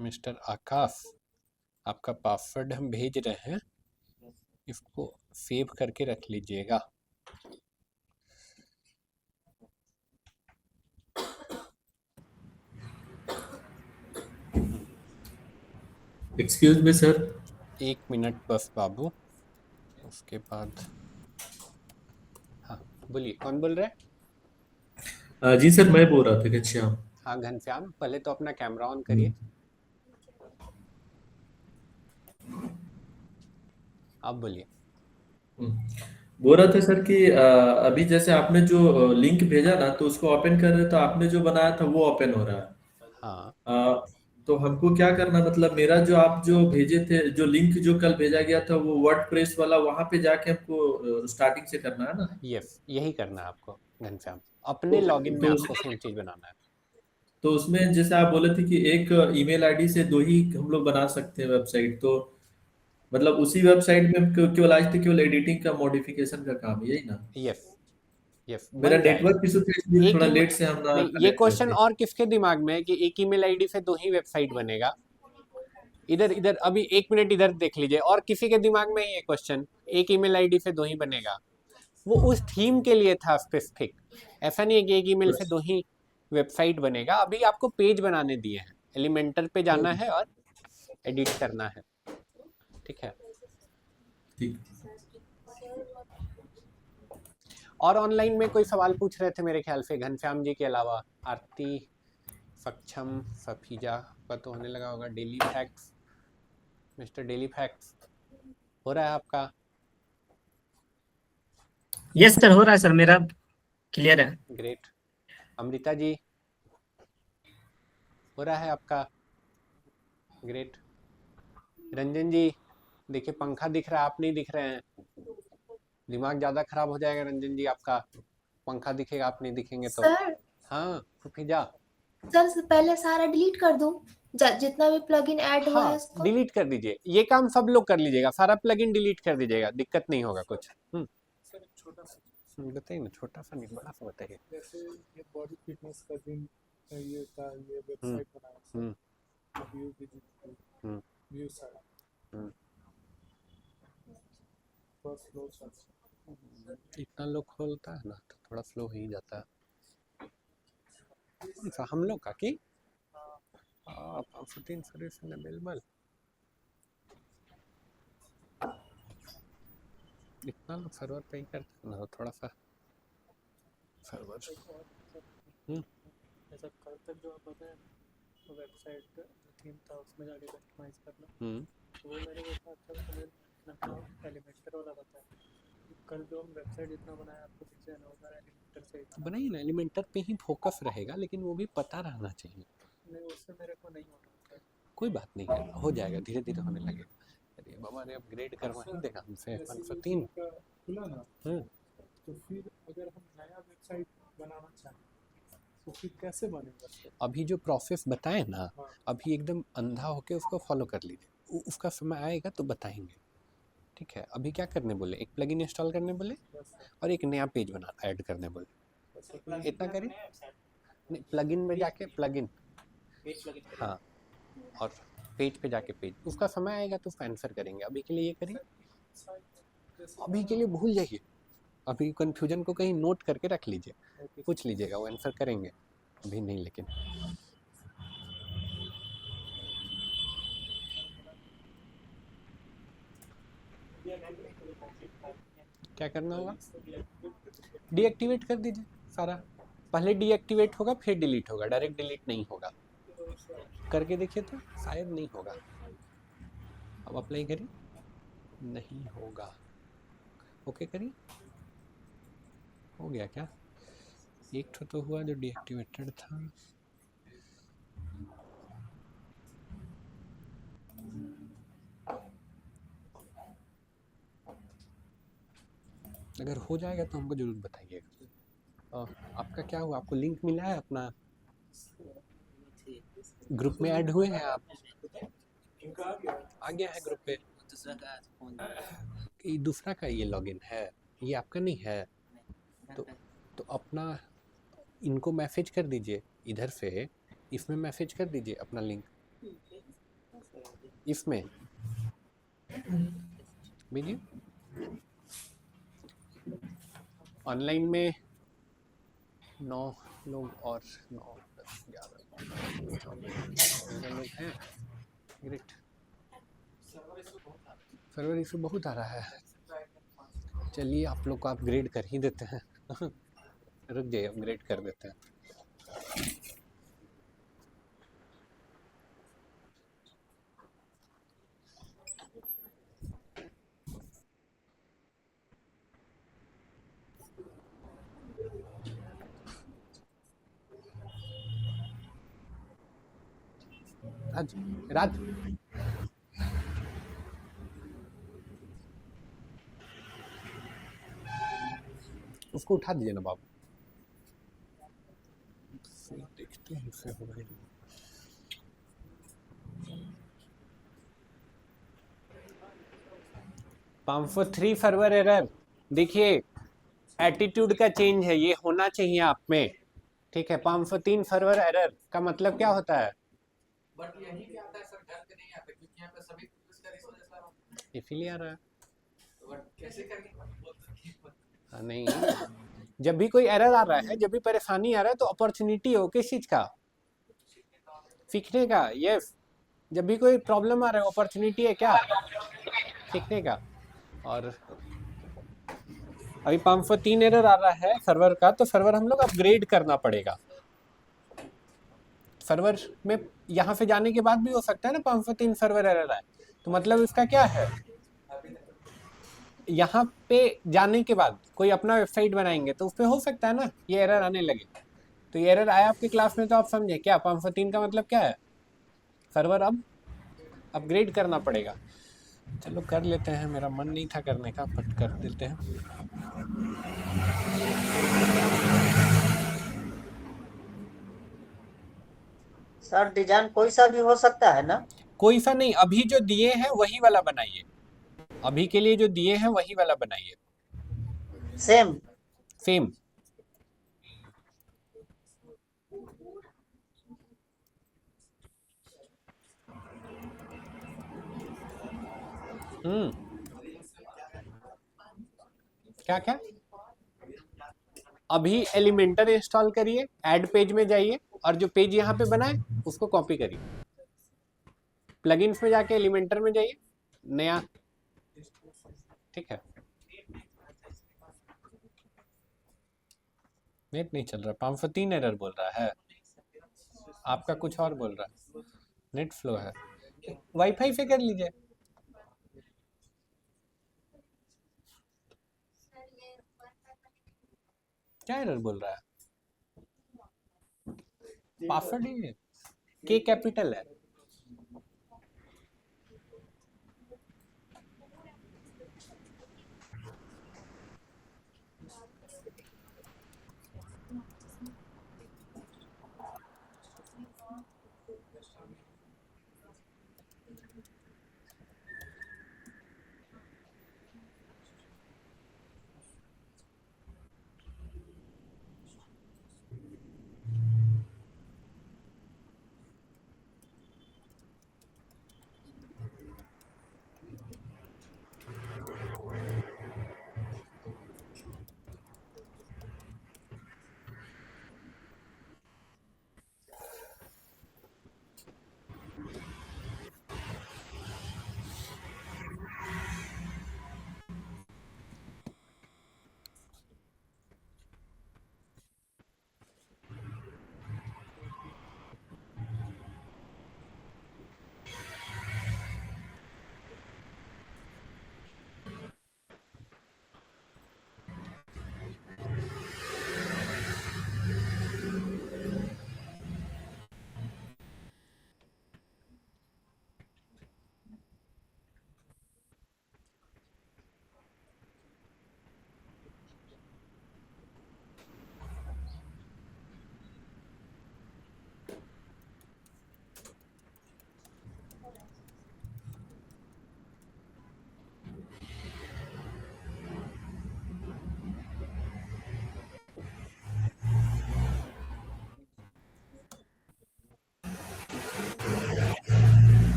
Speaker 1: मिस्टर आकाश, आपका पासवर्ड हम भेज रहे हैं, इसको सेव करके रख लीजिएगा।
Speaker 3: Excuse me sir.
Speaker 1: 1 मिनट बस बाबू, उसके बाद। हाँ बोलिए, कौन बोल रहे हैं?
Speaker 3: जी सर, मैं बोल रहा था घनश्याम।
Speaker 1: हाँ घनश्याम, पहले तो अपना कैमरा ऑन
Speaker 3: हम्म,
Speaker 1: करिए, आप बोलिए।
Speaker 3: बोल रहा था सर कि अभी जैसे आपने जो लिंक भेजा ना, तो उसको ओपन कर रहे तो आपने जो बनाया था वो ओपन हो रहा है।
Speaker 1: हाँ
Speaker 3: अ, तो हमको क्या करना, मतलब मेरा जो आप जो भेजे थे, जो लिंक जो कल भेजा गया था, वो वर्डप्रेस वाला, वहां पे जाके हमको स्टार्टिंग से करना है ना?
Speaker 1: यस, यही करना है आपको घनश्याम।
Speaker 3: तो
Speaker 1: अपने लॉगिन में
Speaker 3: तो
Speaker 1: आपको सेम चीज बनाना है।
Speaker 3: तो उसमें जैसे आप बोले थे कि एक ईमेल आईडी से दो ही हम लोग बना सकते हैं वेबसाइट, तो मतलब उसी वेबसाइट में केवल आज तक केवल एडिटिंग का मॉडिफिकेशन का काम है, यही ना?
Speaker 1: यस, यस
Speaker 3: मेरा
Speaker 1: बन जाएगा।
Speaker 3: नेटवर्क इशू था, इसलिए
Speaker 1: एक
Speaker 3: थोड़ा
Speaker 1: ही
Speaker 3: लेट से हम ना
Speaker 1: नहीं, ये
Speaker 3: कनेक्ट हुए
Speaker 1: क्वेश्चन
Speaker 3: थे।
Speaker 1: और किसके दिमाग में है कि एक ईमेल आईडी से दो ही वेबसाइट बनेगा? इधर इधर अभी एक मिनट इधर देख लीजिए, और किसी के दिमाग में है ये क्वेश्चन, एक ईमेल आईडी से दो ही बनेगा? वो उस थीम के लिए था स्पेसिफिक। ऐसा नहीं है कि एक ईमेल से दो ही वेबसाइट बनेगा। अभी आपको पेज बनाने दिए हैं, एलिमेंटर पे जाना है और एडिट करना है। ठीक है।
Speaker 3: ठीक।
Speaker 1: और ऑनलाइन में कोई सवाल पूछ रहे थे मेरे ख्याल से घनश्याम जी के अलावा? आरती, सक्षम, सफीजा का तो होने लगा होगा। Daily facts, mister daily facts हो रहा है आपका?
Speaker 4: यस सर, हो रहा है सर, मेरा क्लियर है।
Speaker 1: ग्रेट। अमृता जी, हो रहा है आपका? ग्रेट। रंजन जी, देखिए पंखा दिख रहा है, आप नहीं दिख रहे हैं। दिमाग ज़्यादा खराब हो जाएगा रंजन जी आपका। पंखा दिखेगा, आप नहीं दिखेंगे तो।
Speaker 5: सर
Speaker 1: हाँ फिजा।
Speaker 5: सर पहले सारा डिलीट कर दूं, जितना भी प्लगइन ऐड हुआ है
Speaker 1: हाँ
Speaker 5: उसको।
Speaker 1: डिलीट कर दीजिए, ये काम सब लोग कर लीजिएगा, सारा प्लगइन डिलीट कर दीजिएगा, दिक्कत नहीं होगा कुछ। बताइए ना, छोटा सा नहीं बड़ा सा बताइए।
Speaker 6: जैसे ये बॉडी फिटनेस का जिम ये था, ये
Speaker 1: हम्म
Speaker 6: वेबसाइट बनाया sir.
Speaker 1: Hmm
Speaker 6: view digital
Speaker 1: hmm
Speaker 6: view site
Speaker 1: hmm.
Speaker 6: First floor sir.
Speaker 1: इतना लोग खोलता है ना तो थोड़ा स्लो हो ही जाता है। कौन सा हम लोग का कि फुटिंग सर्विस अवेलेबल? इतना लोग सर्वर पे ही करते हैं ना, तो थोड़ा सा सर्वर।
Speaker 6: ऐसा कल तक जो आप बताए ना, वेबसाइट का थीम था, उसमें जाके कस्टमाइज करना, तो वो मेरे को इतना अच्छा लगा। एलिमेंटर वाला बताया, कल जो हम वेबसाइट इतना बनाया, आपको दिख जाए ना, वो सारा एलिमेंटर से ही था।
Speaker 1: बनाइए ना, एलिमेंटर पे ही फोकस रहेगा, लेकिन वो भी पता रहना चाहिए।
Speaker 6: नहीं, उससे मेरे को नहीं हो रहा था।
Speaker 1: कोई बात नहीं है, हो जाएगा, धीरे धीरे होने लगेगा। अरे बाबा ने अपग्रेड करवा ही देगा हमसे।
Speaker 6: जैसे
Speaker 1: 503
Speaker 6: का खुला ना, तो फिर अगर हम नया वेबसाइट बनाना चाहें तो फिर कैसे बनेगा सर?
Speaker 1: अभी जो प्रोसेस बताए ना,
Speaker 6: हाँ।
Speaker 1: अभी एकदम अंधा होके उसको फॉलो कर लीजिए, उसका समय आएगा तो बताएंगे। ठीक है, अभी क्या करने बोले? एक प्लगइन इंस्टॉल करने बोले
Speaker 6: बस सर,
Speaker 1: और एक नया पेज बना ऐड करने बोले।
Speaker 6: बस सर।
Speaker 1: इतना करिए। नहीं, प्लगइन में जाके प्लगइन, हाँ, और पेज पे जाके पेज, उसका समय आएगा तो उसका आंसर करेंगे। अभी के लिए ये करिए, अभी के लिए भूल जाइए। अभी कंफ्यूजन को कहीं नोट करके रख लीजिए, पूछ लीजिएगा, वो आंसर करेंगे। अभी नहीं, लेकिन क्या करना होगा? डीएक्टिवेट कर दीजिए सारा। पहले डीएक्टिवेट होगा फिर डिलीट होगा, डायरेक्ट डिलीट नहीं होगा। करके देखिए तो शायद नहीं होगा। अब अप्लाई करिए, नहीं होगा। ओके करिए, हो गया क्या? एक तो हुआ जो डीएक्टिवेटेड था। अगर हो जाएगा तो हमको जरूर बताइएगा। आपका क्या हुआ? आपको लिंक मिला है अपना? ग्रुप में ऐड हुए हैं आप? आ गया है ग्रुप पे। ये दूसरा का ये लॉगिन है, ये आपका नहीं है। तो अपना इनको मैसेज कर दीजिए इधर से, इसमें मैसेज कर दीजिए अपना लिंक, इसमें भेजिए। ऑनलाइन में 9 लोग और 9 10 11 14 लोग हैं। ग्रेट। सर्वर इशू बहुत आ रहा है। चलिए आप लोग को अपग्रेड कर ही देते हैं। रुक जाइए, अपग्रेड कर देते हैं। राज राज उसको उठा दीजिए ना बाबू। फिर देखते हैं फिर होगा ही नहीं। पाम्फो 3 सर्वर एरर। देखिए एटीट्यूड का चेंज है, ये होना चाहिए आप में, ठीक है। पाम्फो 3 सर्वर एरर का मतलब क्या होता है?
Speaker 7: बट यही क्या आता है सर, घर पे नहीं आता क्योंकि यहाँ पे सभी इसका इस वजह से आ रहा हूँ।
Speaker 1: इसीलिए आ रहा है।
Speaker 7: बट कैसे करेंगे?
Speaker 1: नहीं, जब भी कोई एरर आ रहा है, जब भी परेशानी आ रहा है तो अपॉर्चुनिटी हो किस चीज का? सीखने का। यस, जब भी कोई प्रॉब्लम आ रहा है अपॉर्चुनिटी है क्या? सीखने का। और अभी 503 एरर आ रहा है सर्वर का, तो सर्वर हम लोग अपग्रेड करना पड़ेगा। सर्वर में यहाँ से जाने के बाद भी हो सकता है ना 503 सर्वर एरर आए, तो मतलब इसका क्या है? यहाँ पे जाने के बाद कोई अपना वेबसाइट बनाएंगे तो उस पर हो सकता है ना ये एरर आने लगे। तो ये एरर आया आपके क्लास में तो आप समझे क्या 503 का मतलब क्या है? सर्वर अब अपग्रेड करना पड़ेगा। चलो कर लेते हैं, मेरा मन नहीं था करने का, बट कर देते हैं।
Speaker 8: सर डिजाइन कोई सा भी हो सकता है ना?
Speaker 1: कोई सा नहीं, अभी जो दिए हैं वही वाला बनाइए। अभी के लिए जो दिए हैं वही वाला बनाइए।
Speaker 8: सेम।
Speaker 1: सेम। क्या क्या? अभी एलिमेंटर इंस्टॉल करिए, ऐड पेज में जाइए और जो पेज यहाँ पे बनाए उसको कॉपी करिए। प्लगइन्स में जाके एलिमेंटर में जाइए, नया, ठीक है। नेट नहीं चल रहा, 503 एरर बोल रहा है, आपका कुछ और बोल रहा है। नेट फ्लो है, वाईफाई से कर लीजिए। क्या एरर बोल रहा है? पासवर्ड ही है, के कैपिटल है।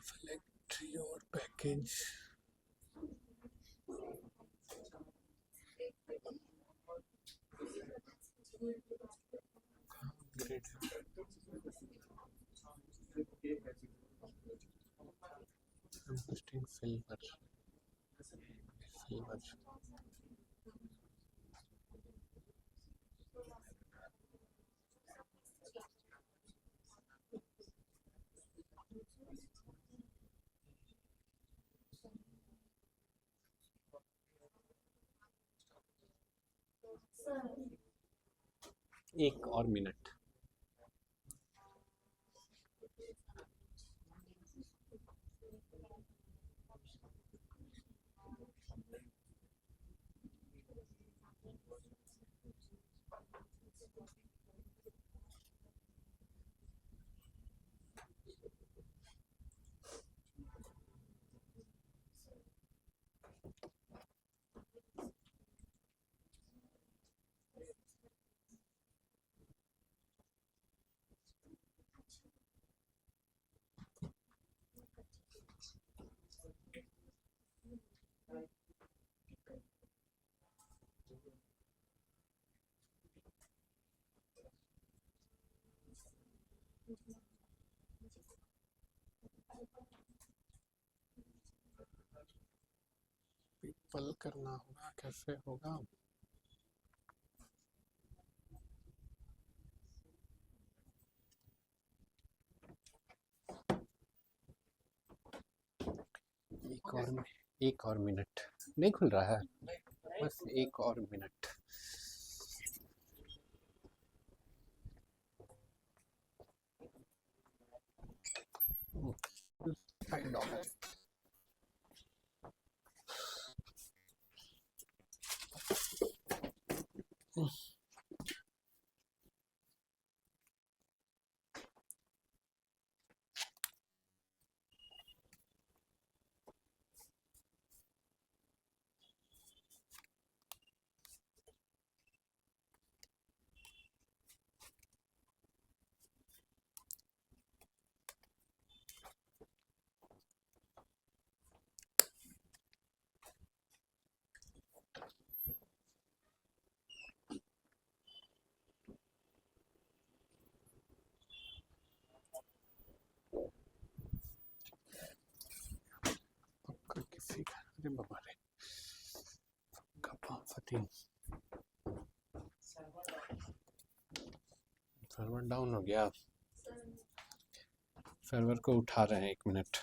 Speaker 1: Select your package. Great. I'm posting silver. एक और मिनट। पल करना होगा, कैसे होगा? एक और मिनट। नहीं खुल रहा है, बस एक और मिनट। $5 किसी का, अरे बाबा रे, सर्वर डाउन हो गया। सर्वर को उठा रहे हैं, 1 मिनट।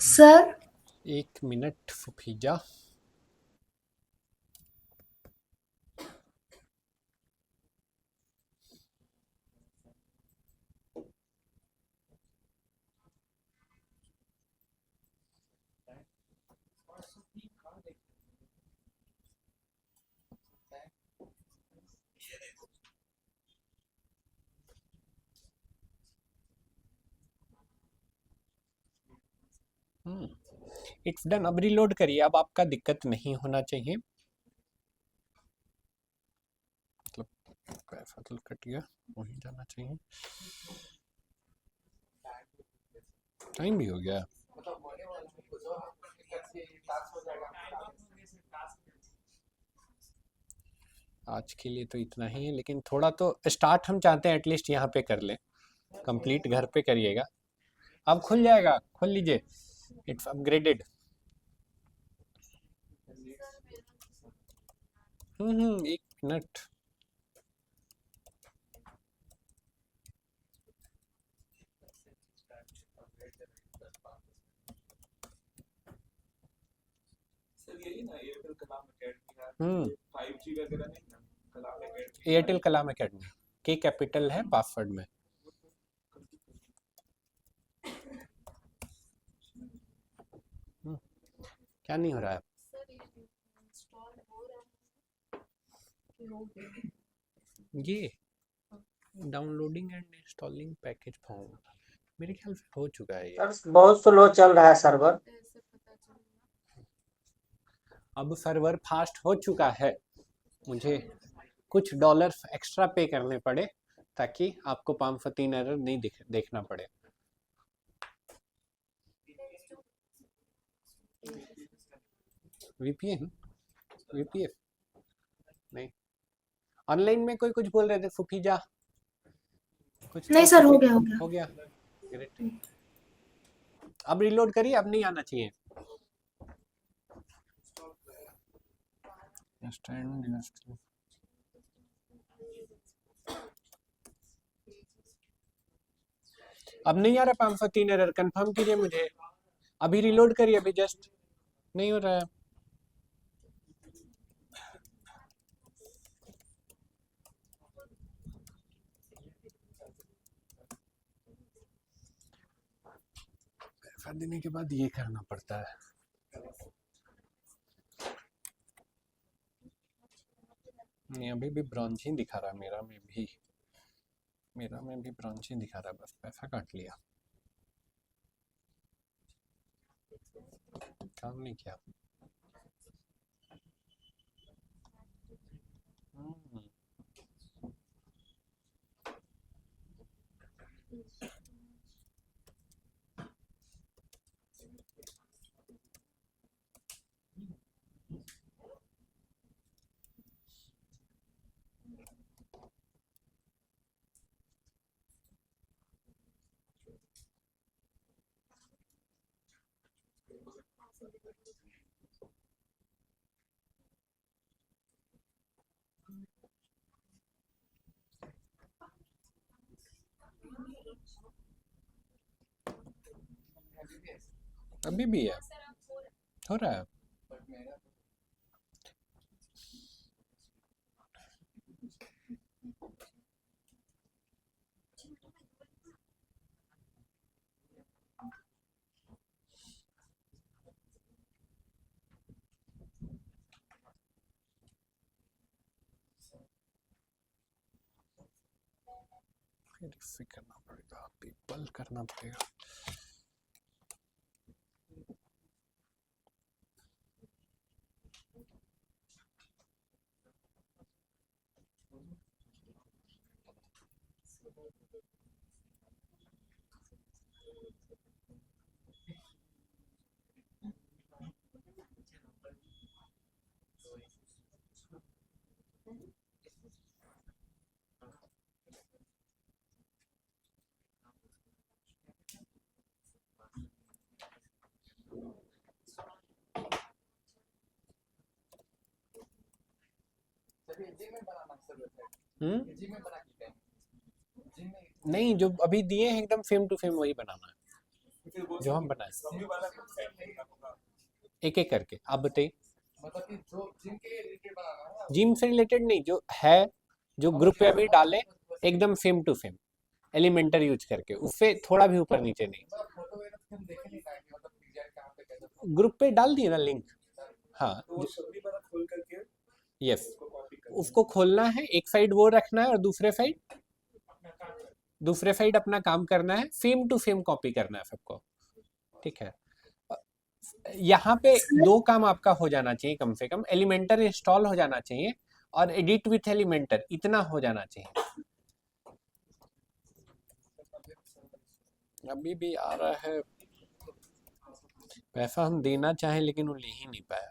Speaker 5: सर
Speaker 1: 1 मिनट फुफीजा। It's done. अब रिलोड करिए, अब आपका दिक्कत नहीं होना चाहिए। मतलब कैसा तो कट गया, वही जाना चाहिए। टाइम भी हो गया।
Speaker 7: मतलब होने वाला है तो जो आपका टिकट से टास्क हो जाएगा
Speaker 1: आज के लिए तो इतना ही है, लेकिन थोड़ा तो स्टार्ट हम चाहते हैं एटलीस्ट यहाँ पे कर लें। कंप्लीट घर पे करिएगा। अब खुल जाएगा, खोल लीजिए। It's upgraded. एक मिनट। एयरटेल कलाम अकेडमी के कैपिटल है पासवर्ड में। क्या नहीं हो रहा है? ये downloading and installing package form मेरे ख्याल से हो चुका है ये।
Speaker 8: सर बहुत स्लो चल रहा है सर्वर।
Speaker 1: अब सर्वर फास्ट हो चुका है। मुझे कुछ डॉलर एक्स्ट्रा पे करने पड़े ताकि आपको 503 एरर नहीं देखना पड़े। वीपीएन वीपीएफ नहीं। ऑनलाइन में कोई कुछ बोल रहे थे फुफीजा कुछ?
Speaker 5: नहीं सर, हो गया हो गया
Speaker 1: हो गया। ग्रेट। अब रिलोड करिए, अब नहीं आना चाहिए। अब नहीं आ रहा 503 एरर, कंफर्म कीजिए मुझे। अभी रिलोड करिए, अभी जस्ट नहीं हो रहा है। पैसा देने के बाद ये करना पड़ता है। नहीं, अभी भी ब्रॉन्ज ही दिखा रहा है। मेरा में भी ब्रॉन्ज ही दिखा रहा है। बस पैसा काट लिया, काम नहीं किया। अभी भी है, हो रहा है। फिर करना पड़ेगा, पीपल करना पड़ेगा। नहीं, जो अभी दिए हैं एकदम सेम टू सेम वही बनाना है जो हम बनाए, एक एक करके। आप बताइए।
Speaker 7: मतलब कि जो जिम के रिलेटेड बनाना है,
Speaker 1: जिम से रिलेटेड नहीं, जो है जो ग्रुप पे अभी डाले एकदम same to same Elementor use करके, उससे थोड़ा भी ऊपर नीचे नहीं।
Speaker 7: फोटो वगैरह तो हम देखे नहीं पाएंगे, मतलब डिजाइन कहाँ पे कैसे
Speaker 1: ग्रुप पे डाल दिए ना लिंक। हाँ,
Speaker 3: खोल करके
Speaker 1: यस, उसको खोलना है। एक साइड वो रखना है और दूसरे साइड अपना काम करना है। सेम टू सेम कॉपी करना है सबको, ठीक है। यहाँ पे दो काम आपका हो जाना चाहिए कम से कम, एलिमेंटर इंस्टॉल हो जाना चाहिए और एडिट विथ एलिमेंटर इतना हो जाना चाहिए। अभी भी आ रहा है पैसा, हम देना चाहे लेकिन वो ले ही नहीं पाया।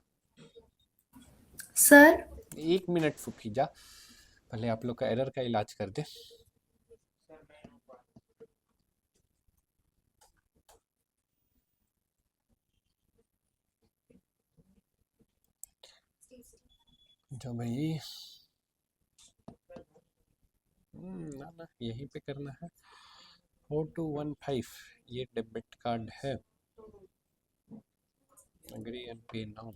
Speaker 5: सर
Speaker 1: 1 मिनट फूफी जा, पहले आप लोग का एरर का इलाज कर दे। जो भाई ना यहीं पे करना है। 4215 ये डेबिट कार्ड है, एग्री एंड पे नाउ।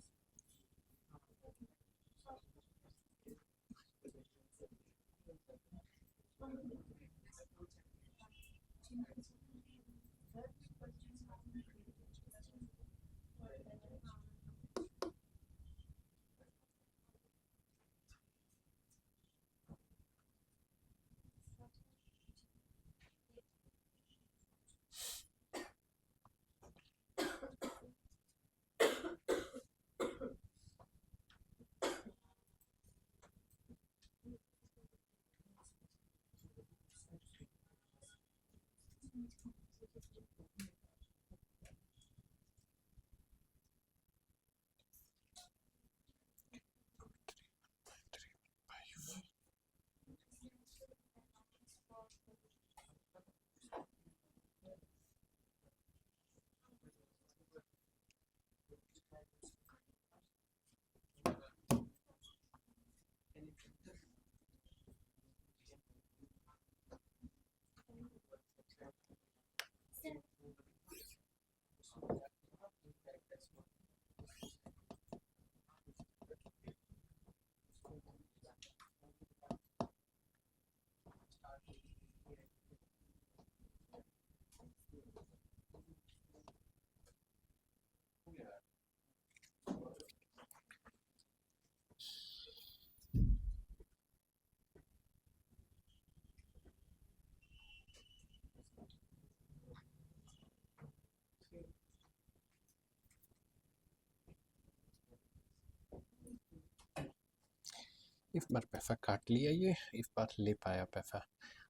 Speaker 1: इस बार पैसा काट लिया, ये इस बार ले पाया पैसा।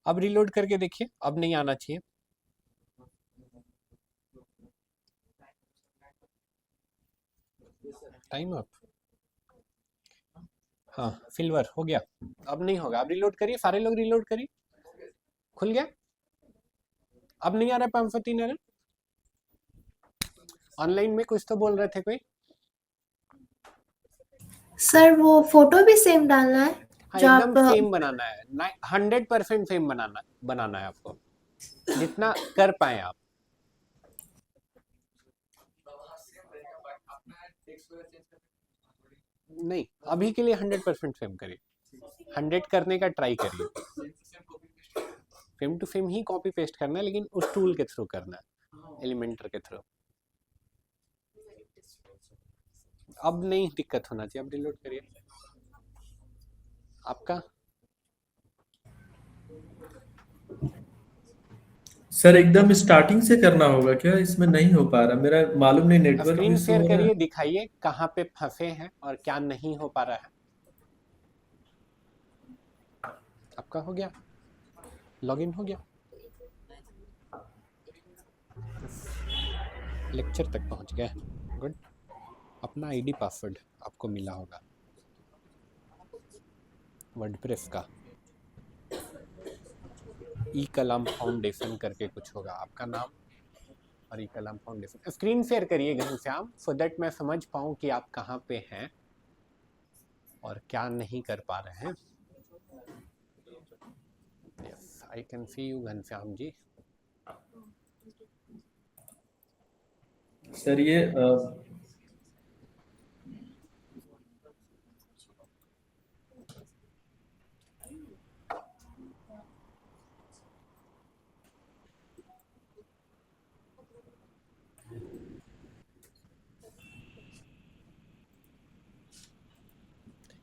Speaker 1: अब रिलोड करके देखिए, अब नहीं आना चाहिए। टाइम अप, हाँ सिल्वर हो गया, अब नहीं होगा। अब रिलोड करिए, सारे लोग रिलोड करिए। खुल गया, अब नहीं आ रहा 503 एरर। ऑनलाइन में कुछ तो बोल रहे थे कोई।
Speaker 5: सर वो फोटो भी सेम डालना है
Speaker 1: हाँ
Speaker 5: जो
Speaker 1: एकदम
Speaker 5: आप
Speaker 1: सेम बनाना है, 100% सेम बनाना है आपको, जितना कर पाए आप। नहीं अभी के लिए 100% सेम करिए, 100 करने का ट्राई करिए। सेम टू सेम ही कॉपी पेस्ट करना है, लेकिन उस टूल के थ्रू करना है, एलिमेंटर के थ्रू। अब नहीं दिक्कत होना चाहिए। अब रिलोड करिए। आपका
Speaker 3: सर एकदम स्टार्टिंग से करना होगा क्या? इसमें नहीं हो पा रहा, मेरा मालूम नहीं, नेटवर्क
Speaker 1: स्क्रीन
Speaker 3: इशू
Speaker 1: शेयर
Speaker 3: हो रहा
Speaker 1: करिए,
Speaker 3: है।
Speaker 1: दिखाइए कहाँ पे फंसे हैं और क्या नहीं हो पा रहा है। आपका हो गया, लॉगिन हो गया, लेक्चर तक पहुंच गए, गुड। अपना आईडी पासवर्ड आपको मिला होगा वर्डप्रेस का, ई कलाम फाउंडेशन करके कुछ होगा आपका नाम, और ई कलाम फाउंडेशन। स्क्रीन शेयर करिए घनश्याम, सो दैट मैं समझ पाऊँ कि आप कहाँ पे हैं और क्या नहीं कर पा रहे हैं। Yes I can see you Ghanshyam ji.
Speaker 3: Sir ये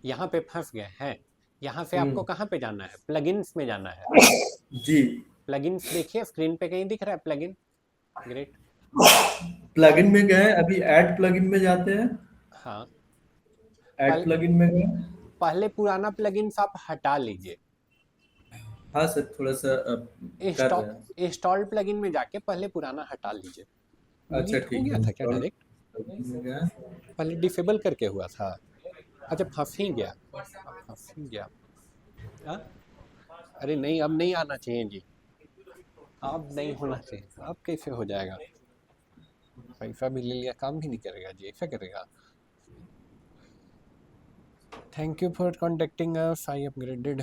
Speaker 1: यहाँ पे फंस गए हैं। यहाँ से आपको कहाँ पे जाना है? प्लगइन्स में जाना है।
Speaker 3: जी
Speaker 1: प्लगइन्स देखिए, स्क्रीन पे कहीं दिख रहा है प्लगइन? ग्रेट।
Speaker 3: प्लगइन में गए, अभी ऐड प्लगइन में जाते हैं।
Speaker 1: हाँ,
Speaker 3: ऐड
Speaker 1: पहले
Speaker 3: प्लगइन में गए।
Speaker 1: पहले पुराना प्लगइन्स आप हटा लीजिए।
Speaker 3: हाँ सर, थोड़ा सा कर रहे हैं।
Speaker 1: इंस्टॉल प्लगइन में जाके पहले पुराना हटा लीजिए।
Speaker 3: अच्छा
Speaker 1: डिलीट हो
Speaker 3: ठीक
Speaker 1: गया
Speaker 3: है,
Speaker 1: था क्या
Speaker 3: और
Speaker 1: डायरेक्ट?
Speaker 3: plugin में गए।
Speaker 1: पहले डिसेबल करके हुआ था। अच्छा, फंस ही गया, फंस ही गया। हाँ? अरे नहीं, अब नहीं आना चाहिए जी, अब नहीं होना चाहिए। अब कैसे हो जाएगा? पैसा भी ले लिया, काम भी नहीं करेगा जी, ऐसा करेगा? Thank you for contacting us, I upgraded.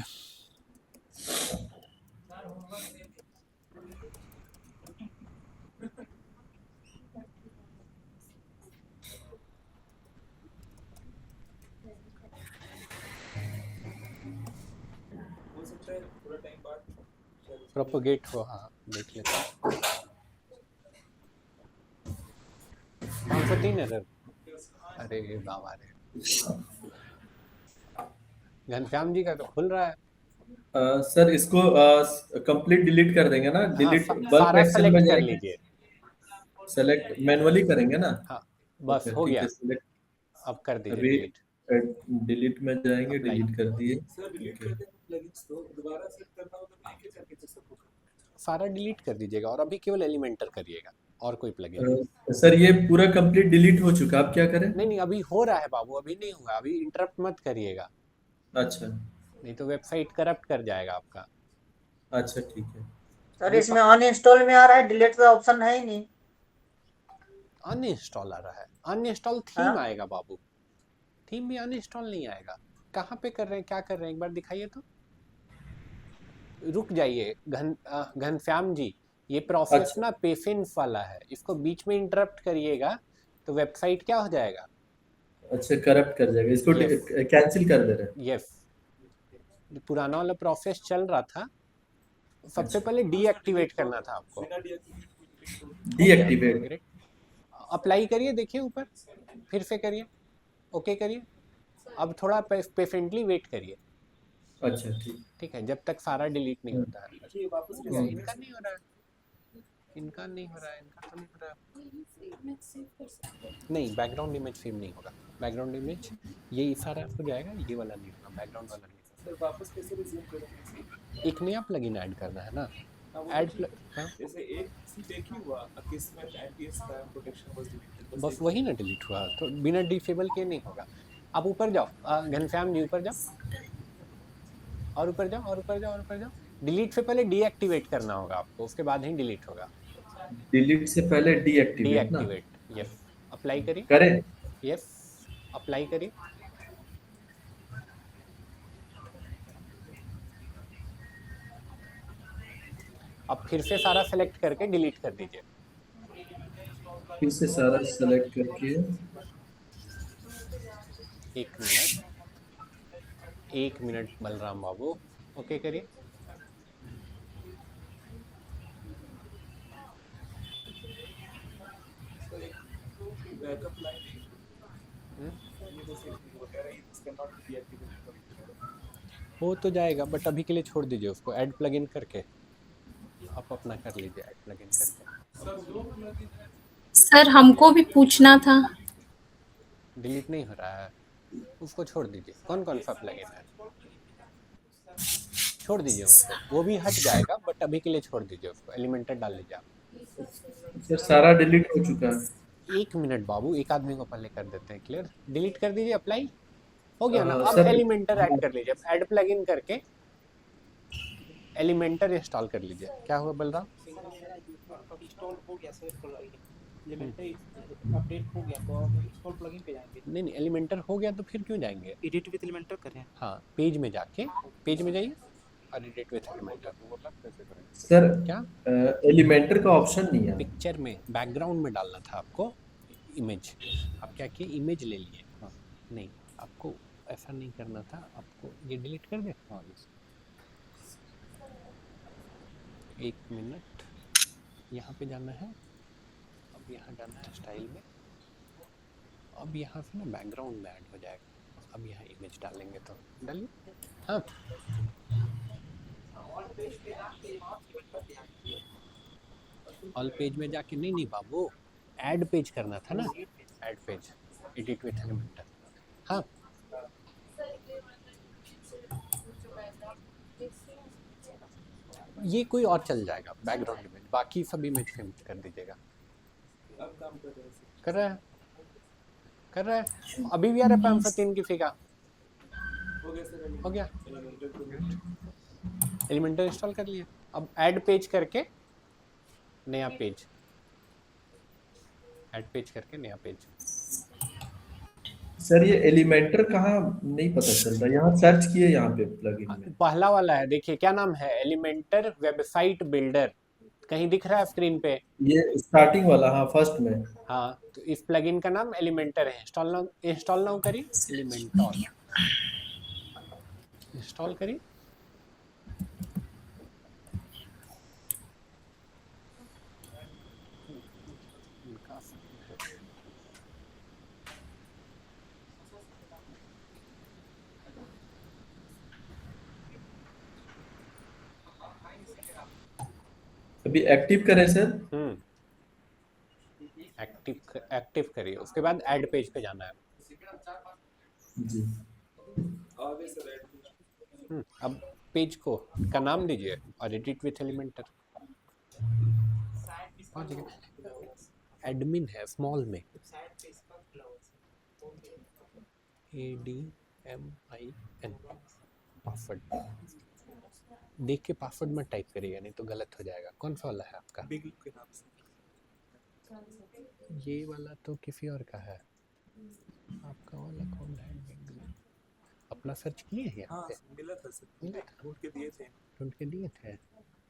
Speaker 1: Propagate हो, हाँ देख लेते हैं। 503 एरर, अरे बाबा रे। घनश्याम जी का तो खुल रहा है।
Speaker 3: सर इसको कंप्लीट डिलीट कर देंगे ना?
Speaker 1: हाँ,
Speaker 3: डिलीट बल्क
Speaker 1: सारा
Speaker 3: एक्शन में
Speaker 1: सेलेक्ट कर
Speaker 3: जाएंगे,
Speaker 1: लीजिए।
Speaker 3: सेलेक्ट मैनुअली करेंगे ना?
Speaker 1: हाँ बस
Speaker 3: ओके
Speaker 1: हो
Speaker 3: ठीक
Speaker 1: गया,
Speaker 3: है, सेलेक्ट।
Speaker 1: अब कर दीजिए
Speaker 3: अभी
Speaker 1: डिलीट।
Speaker 3: डिलीट में जाएंगे,
Speaker 1: अप्लाई।
Speaker 3: डिलीट कर दिए।
Speaker 1: सारा डिलीट कर दीजिएगा और अभी केवल एलिमेंटर करिएगा, और कोई प्लगइन
Speaker 3: सर ये पूरा कंप्लीट डिलीट हो चुका, अब क्या करें?
Speaker 1: नहीं, अभी हो रहा है बाबू, अभी नहीं हुआ, अभी इंटरप्ट मत करिएगा,
Speaker 3: अच्छा
Speaker 1: नहीं तो वेबसाइट करप्ट कर जाएगा आपका।
Speaker 3: अच्छा ठीक है।
Speaker 8: सर इसमें अनइंस्टॉल में आ रहा है, डिलीट का ऑप्शन है ही नहीं।
Speaker 1: अनइंस्टॉल आ रहा है, अनइंस्टॉल थीम
Speaker 8: हाँ?
Speaker 1: आएगा बाबू, थीम भी अनइंस्टॉल नहीं आएगा। कहाँ पे कर रहे हैं, क्या कर रहे हैं, एक बार दिखाइए तो। रुक जाइए घनश्याम जी, ये प्रोसेस
Speaker 3: अच्छा।
Speaker 1: ना पेशेंस वाला है, इसको बीच में इंटरप्ट करिएगा तो वेबसाइट क्या हो जाएगा?
Speaker 3: अच्छा, करप्ट कर जाएगा, इसको
Speaker 1: Yes.
Speaker 3: कैंसिल कर दे रहे हैं।
Speaker 1: यस, पुराना वाला प्रोसेस चल रहा था, सबसे
Speaker 3: अच्छा।
Speaker 1: पहले डीएक्टिवेट करना था आपको।
Speaker 3: डीएक्टिवेट।
Speaker 1: अप्लाई करिए, देखिए ऊपर, फिर से करिए, ओके करिए, अब थोड़ा पेशेंटली वेट करिए।
Speaker 3: अच्छा
Speaker 1: ठीक है, जब तक सारा डिलीट नहीं होता है।
Speaker 3: हम्म।
Speaker 1: इनका नहीं हो रहा है, इनका नहीं हो रहा है, इनका तो नहीं हो रहा है। नहीं, बैकग्राउंड इमेज सेव नहीं होगा, बैकग्राउंड इमेज ये सारा हो जाएगा, ये वाला नहीं होगा, बैकग्राउंड वाला नहीं होगा।
Speaker 6: वापस कैसे रिज्यूम करेंगे?
Speaker 1: एक नया प्लगइन ऐड करना है ना, ऐड
Speaker 6: जैसे एक सिर्फ एक ही हुआ, Akismet anti spam protection was deleted,
Speaker 1: बस वही ना डिलीट हुआ, तो बिना डिसेबल के नहीं होगा। आप ऊपर जाओ, घनश्याम जी ऊपर जाओ, और ऊपर जाओ, और ऊपर जाओ, और ऊपर जाओ। डिलीट से पहले डीएक्टिवेट करना होगा आपको, उसके बाद ही डिलीट होगा।
Speaker 3: डिलीट से पहले डीएक्टिवेट ना?
Speaker 1: Deactivate, yes. अप्लाई करिए,
Speaker 3: करें?
Speaker 1: यस अप्लाई करिए। अब फिर से सारा सेलेक्ट करके डिलीट कर दीजिए।
Speaker 3: फिर से सारा सेलेक्ट करके,
Speaker 1: एक मिनट बलराम बाबू, ओके करिए।
Speaker 6: बैकअप लाइन ये जैसे कह रही है इसका नॉट डीएक्टिवेट।
Speaker 1: हो तो जाएगा, बट अभी के लिए छोड़ दीजिए उसको, ऐड प्लगइन करके आप अपना कर लीजिए, ऐड प्लगइन करके।
Speaker 9: सर हमको भी पूछना था।
Speaker 1: डिलीट नहीं हो रहा है, उसको छोड़ दीजिए। कौन कौन सा प्लगइन है, छोड़ दीजिए उसको, वो भी हट जाएगा, बट अभी के लिए छोड़ दीजिए उसको, एलिमेंटर डाल लीजिए आप।
Speaker 3: सर सारा डिलीट हो चुका है।
Speaker 1: एक मिनट बाबू, एक आदमी को पहले कर देते हैं क्लियर। डिलीट कर दीजिए, अप्लाई हो गया ना। अब
Speaker 3: सर
Speaker 1: एलिमेंटर ऐड कर लीजिए, ऐड प्लगइन करके एलिमेंटर इंस्टॉल कर लीजिए। क्या हुआ बलराम?
Speaker 6: इंस्टॉल हो गया सर, एलिमेंटर अपडेट हो गया, तो अब इंस्टॉल प्लगइन पे जाएंगे।
Speaker 1: नहीं, एलिमेंटर हो गया तो फिर क्यों जाएंगे?
Speaker 6: एडिट विद एलिमेंटर करें।
Speaker 1: हाँ, पेज में जाके, पेज में जाइए और एडिट विद एलिमेंटर।
Speaker 3: सर
Speaker 1: क्या
Speaker 3: एलिमेंटर का ऑप्शन नहीं है।
Speaker 1: पिक्चर में बैकग्राउंड में डालना था आपको इमेज, आप क्या किए, इमेज ले लिए। हाँ, नहीं आपको ऐसा नहीं करना था, आपको ये डिलीट कर दे। हाँ, एक मिनट, यहाँ पे जाना है, अब यहाँ जाना है स्टाइल में, अब यहाँ से ना बैकग्राउंड में ऐड हो जाएगा। अब यहाँ इमेज डालेंगे तो डालिए। हाँ, ऑल पेज में जाके नहीं बाबू, ऐड पेज करना था ना, add page edit with Elementor. हाँ ये कोई और चल जाएगा बैकग्राउंड इमेज, बाकी सब इमेज कर दीजिएगा। कर रहा है, कर रहा है, अभी भी आ रहा है 503 की फिगर। हो गया एलिमेंटर इंस्टॉल कर लिया। अब ऐड पेज करके नया पेज, ऐड पेज करके नया पेज।
Speaker 3: सर ये एलिमेंटर कहाँ नहीं पता चल रहा, यहाँ सर्च किए यहाँ पे प्लगइन में।
Speaker 1: पहला वाला है, देखिए क्या नाम है, एलिमेंटर वेबसाइट बिल्डर, कहीं दिख रहा है स्क्रीन पे?
Speaker 3: ये स्टार्टिंग वाला, हाँ फर्स्ट में।
Speaker 1: हाँ तो इस प्लगइन का नाम एलिमेंटर है। इंस्टॉल नाउ करिए, एलिमेंटर इंस्टॉल करिए।
Speaker 3: अभी एक्टिव करें सर?
Speaker 1: एक्टिव करिए, उसके बाद ऐड पेज पे जाना है।
Speaker 3: जी
Speaker 1: अब पेज को का नाम दीजिए और एडिट विथ एलिमेंटर। एडमिन है स्मॉल में, ADMIN, पासवर्ड देख के पासवर्ड मत टाइप करिएगा, नहीं तो गलत हो जाएगा। कौन सा वाला है आपका?
Speaker 6: बिग के नाम से।
Speaker 1: ये वाला तो किसी और का है, आपका वाला कौन है? अपना सर्च किए हैं यहाँ पे?
Speaker 6: मिला था सर,
Speaker 1: मिला था,
Speaker 6: ढूंढ के दिए थे।
Speaker 1: ढूंढ के दिए थे,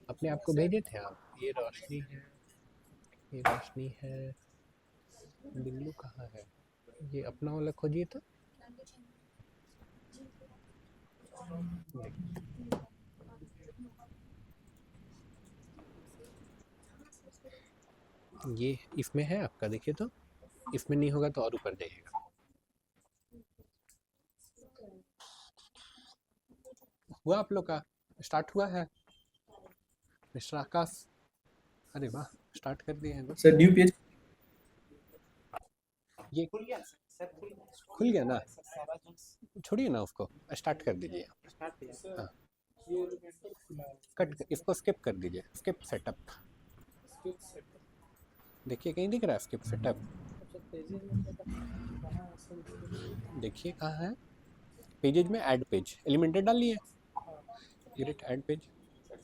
Speaker 1: अपने आप को भेजे थे आप। ये रोशनी है, ये रोशनी है, बिल्लू कहाँ है? ये अपना वाला खोजिए तो। ये इसमें है आपका, देखिए तो। इसमें नहीं होगा तो और ऊपर जाइएगा। हुआ आप लोग का? स्टार्ट हुआ है मिस्टर आकाश? अरे वाह, स्टार्ट कर दिए हैं
Speaker 3: सर। न्यू पेज
Speaker 1: ये खुल गया सर, खुल गया ना? छोड़िए ना उसको, स्टार्ट कर दीजिए। हाँ कट, इसको स्किप कर दीजिए, स्किप सेटअप। देखिए कहीं दिख रहा है स्किप सेटअप? देखिए कहाँ है पेजेज में? ऐड पेज एलिमेंटर डाल लिए, एडिट ऐड पेज।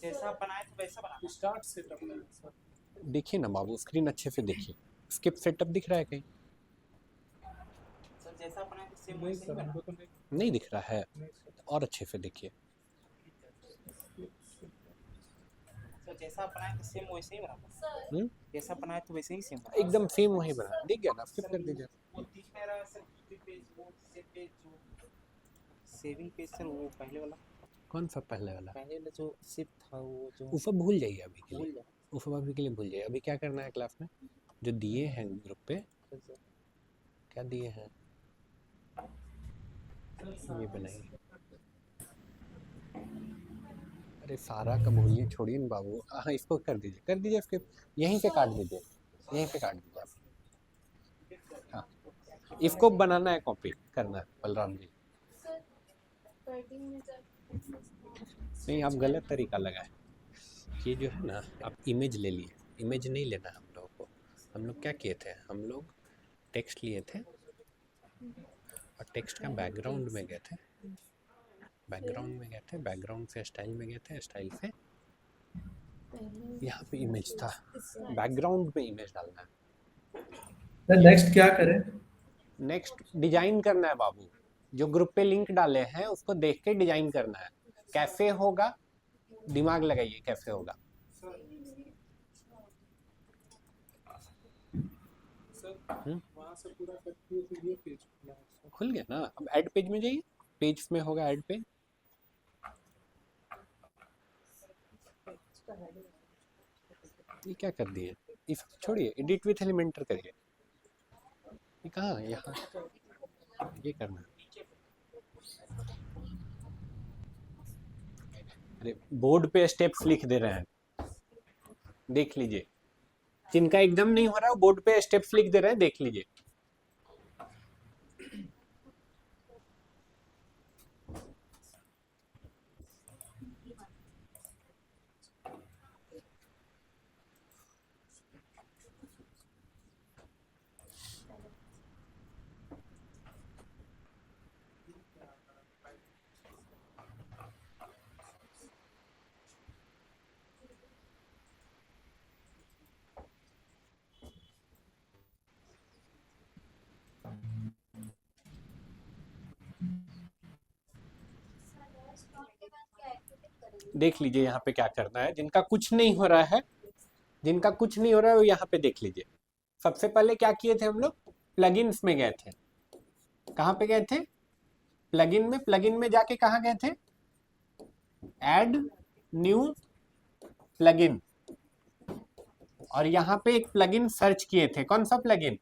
Speaker 7: जैसा बनाए थे वैसा बना।
Speaker 6: स्टार्ट सेटअप
Speaker 1: देखिए ना बाबू, स्क्रीन अच्छे से देखिए, स्किप सेटअप दिख रहा है कहीं?
Speaker 7: सर जैसा बनाए थे सेम वैसे ही बना।
Speaker 1: नहीं दिख रहा है, और अच्छे से देखिए।
Speaker 7: सर जैसा बनाए थे सेम वैसे ही बना। जैसा बनाए थे वैसे ही सेम बना।
Speaker 1: एकदम सेम वही बना, दिख गया ना? स्किप कर दीजिए।
Speaker 7: वो दिख नहीं रहा सर, पेज वो सेव पेज जो सेविंग पेज सर, वो पहले वाला।
Speaker 1: कौन सा पहले वाला?
Speaker 7: पहले वाला जो सिप था वो जो।
Speaker 1: वो सब भूल जाइए अभी के
Speaker 7: भूल
Speaker 1: लिए,
Speaker 7: जाए।
Speaker 1: वो सब अभी के लिए भूल जाइए। अभी क्या करना है क्लास में, जो दिए हैं ग्रुप पे, क्या दिए हैं ये बनाइए। अरे सारा का भूलिए, छोड़िए ना बाबू। हाँ इसको कर दीजिए स्किप, यहीं से काट दीजिए, यहीं से काट दीजिए आप। हाँ इसको बनाना है, कॉपी करना है बलराम जी। नहीं आप गलत तरीका लगाए। ये जो है ना, आप इमेज ले लिए, इमेज नहीं लेना हम लोगों को। हम लोग क्या किए थे, हम लोग टेक्स्ट लिए थे और टेक्स्ट का बैकग्राउंड में गए थे, बैकग्राउंड से स्टाइल में गए थे, स्टाइल से यहाँ पे इमेज था, बैकग्राउंड पे इमेज डालना है।
Speaker 3: नेक्स्ट क्या करें?
Speaker 1: नेक्स्ट डिजाइन करना है बाबू, जो ग्रुप पे लिंक डाले हैं उसको देख के डिजाइन करना है। कैसे होगा, दिमाग लगाइए, कैसे होगा।
Speaker 6: वहाँ से पूरा करके फिर ये पेज
Speaker 1: खुल गया ना? अब ऐड पेज में जाइए, पेज में होगा ऐड पेज। ये क्या कर दिए, इस छोड़िए, एडिट विथ एलिमेंटर करिए। ये कहाँ है? यहाँ ये करना है। अरे बोर्ड पे स्टेप्स लिख दे रहे हैं, देख लीजिए। जिनका एकदम नहीं हो रहा है बोर्ड पे स्टेप्स लिख दे रहे हैं, देख लीजिए। देख लीजिए यहाँ पे क्या करना है। जिनका कुछ नहीं हो रहा है, जिनका कुछ नहीं हो रहा है वो यहाँ पे देख लीजिए। सबसे पहले क्या किए थे हम लोग, प्लगइन्स में गए थे। कहाँ पे गए थे, प्लगइन में। प्लगइन में जाके कहाँ गए थे, ऐड न्यू प्लगइन, और यहाँ पे एक प्लगइन सर्च किए थे। कौन सा प्लगइन,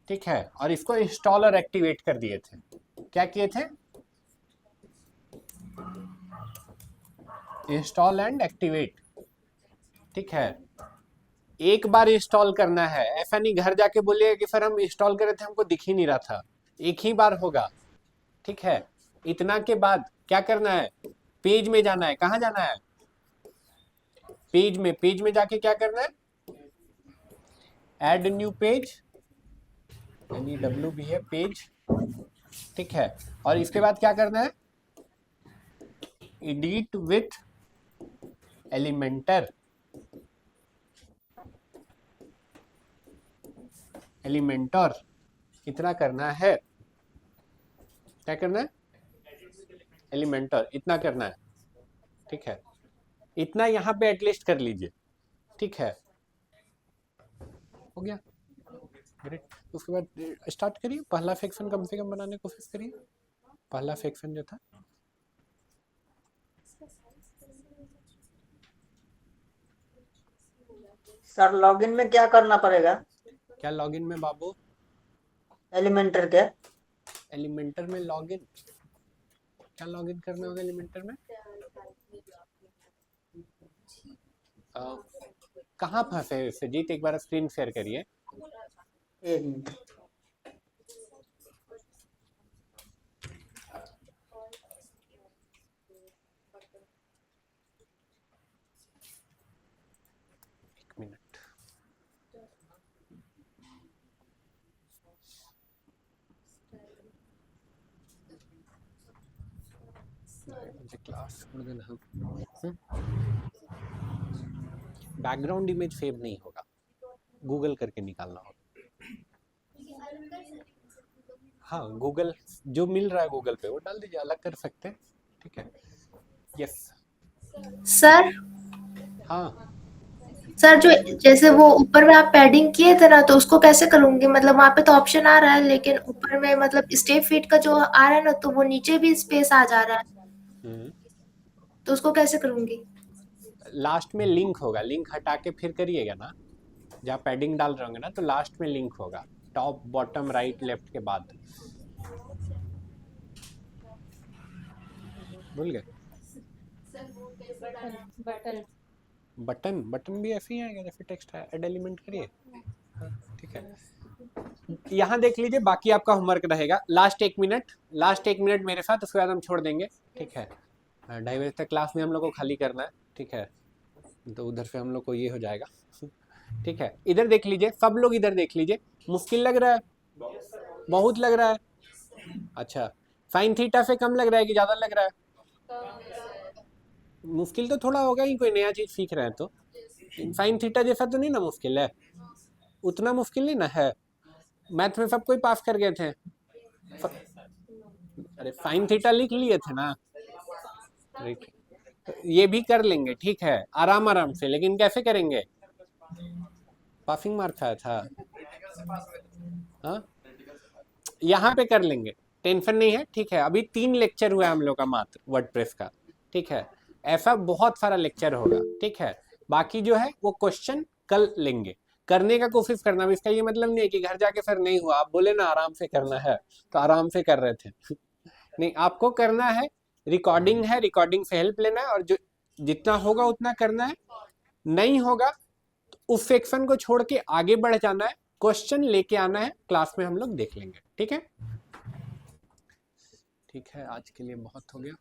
Speaker 1: ठीक है, और इसको इंस्टॉल और एक्टिवेट कर दिए थे। क्या किए थे, इंस्टॉल एंड एक्टिवेट, ठीक है। एक बार इंस्टॉल करना है, ऐसा नहीं घर जाके बोलिएगा कि सर हम इंस्टॉल करे थे हमको दिख ही नहीं रहा था। एक ही बार होगा, ठीक है। इतना के बाद क्या करना है, पेज में जाना है। कहाँ जाना है, पेज में। पेज में जाके क्या करना है, ऐड न्यू पेज, NEW भी है पेज, ठीक है। और इसके बाद क्या करना है, एडिट विथ एलिमेंटर, एलिमेंटर, इतना करना है। क्या करना है, एलिमेंटर, इतना करना है, ठीक है। इतना यहाँ पे एटलीस्ट कर लीजिए, ठीक है। हो गया, ग्रेट। उसके बाद स्टार्ट करिए, पहला सेक्शन कम से कम बनाने की कोशिश करिए। पहला सेक्शन जो था,
Speaker 8: सर लॉगिन में क्या करना पड़ेगा,
Speaker 1: क्या लॉगिन में बाबू,
Speaker 8: एलिमेंटर के।
Speaker 1: एलिमेंटर में लॉगिन, क्या लॉगिन करना होगा एलिमेंटर में, कहाँ फंसे सुजीत, एक बार स्क्रीन शेयर करिए।
Speaker 8: एक मिनट,
Speaker 1: एक मिनट, मुझे क्लास छोड़ देना। बैकग्राउंड इमेज सेव नहीं होगा, गूगल करके निकालना होगा। हाँ, गूगल जो मिल रहा है गूगल पे वो डाल दीजिए, अलग कर सकते हैं, ठीक है। यस
Speaker 5: सर
Speaker 1: हाँ,
Speaker 5: सर जो जैसे वो ऊपर में आप पैडिंग किए थे ना, तो उसको कैसे करूंगी, मतलब वहाँ पे तो ऑप्शन आ रहा है लेकिन ऊपर में मतलब स्टेप फीट का जो आ रहा है ना, तो वो नीचे भी स्पेस आ जा रहा है, तो उसको कैसे करूंगी।
Speaker 1: लास्ट में लिंक होगा, लिंक हटा के फिर करिएगा ना, जहाँ पैडिंग डाल रहे होंगे ना तो लास्ट में लिंक होगा, टॉप बॉटम राइट लेफ्ट के बाद। भूल गए, बटन, बटन भी ऐसे ही आएगा जैसे टेक्स्ट है। ऐड एलिमेंट करिए, हाँ, ठीक है। यहाँ देख लीजिए, बाकी आपका होमवर्क रहेगा। लास्ट एक मिनट मेरे साथ, उसके बाद हम छोड़ देंगे, ठीक है। 2:30 बजे तक क्लास में हम लोग को खाली करना है, ठीक है, तो उधर से हम लोग को ये हो जाएगा, ठीक है। इधर देख लीजिए, सब लोग इधर देख लीजिए। मुश्किल लग रहा है, बहुत लग रहा है, अच्छा। साइन थीटा से कम लग रहा है कि ज़्यादा लग रहा है, मुश्किल तो थोड़ा होगा ही, कोई नया चीज़ सीख रहे हैं तो। साइन थीटा जैसा तो नहीं ना मुश्किल है, उतना मुश्किल नहीं ना है। मैथ में सब कोई पास कर गए थे, अरे साइन थीटा लिख लिए थे ना, ये भी कर लेंगे, ठीक है, आराम आराम से। लेकिन कैसे करेंगे, पासिंग मार्क्स आया था, हाँ, यहाँ पे कर लेंगे, टेंशन नहीं है, ठीक है। अभी 3 लेक्चर हुआ हम लोग का मात्र वर्डप्रेस का, ठीक है। ऐसा बहुत सारा लेक्चर होगा, ठीक है। बाकी जो है वो क्वेश्चन कल लेंगे, करने का कोशिश करना। अब इसका ये मतलब नहीं है कि घर जाके सर नहीं हुआ, आप बोले ना आराम से करना है तो आराम से कर रहे थे नहीं, आपको करना है, रिकॉर्डिंग है, रिकॉर्डिंग से हेल्प लेना है और जो जितना होगा उतना करना है, नहीं होगा तो उस सेक्शन को छोड़ के आगे बढ़ जाना है, क्वेश्चन लेके आना है, क्लास में हम लोग देख लेंगे। ठीक है, ठीक है, आज के लिए बहुत हो गया।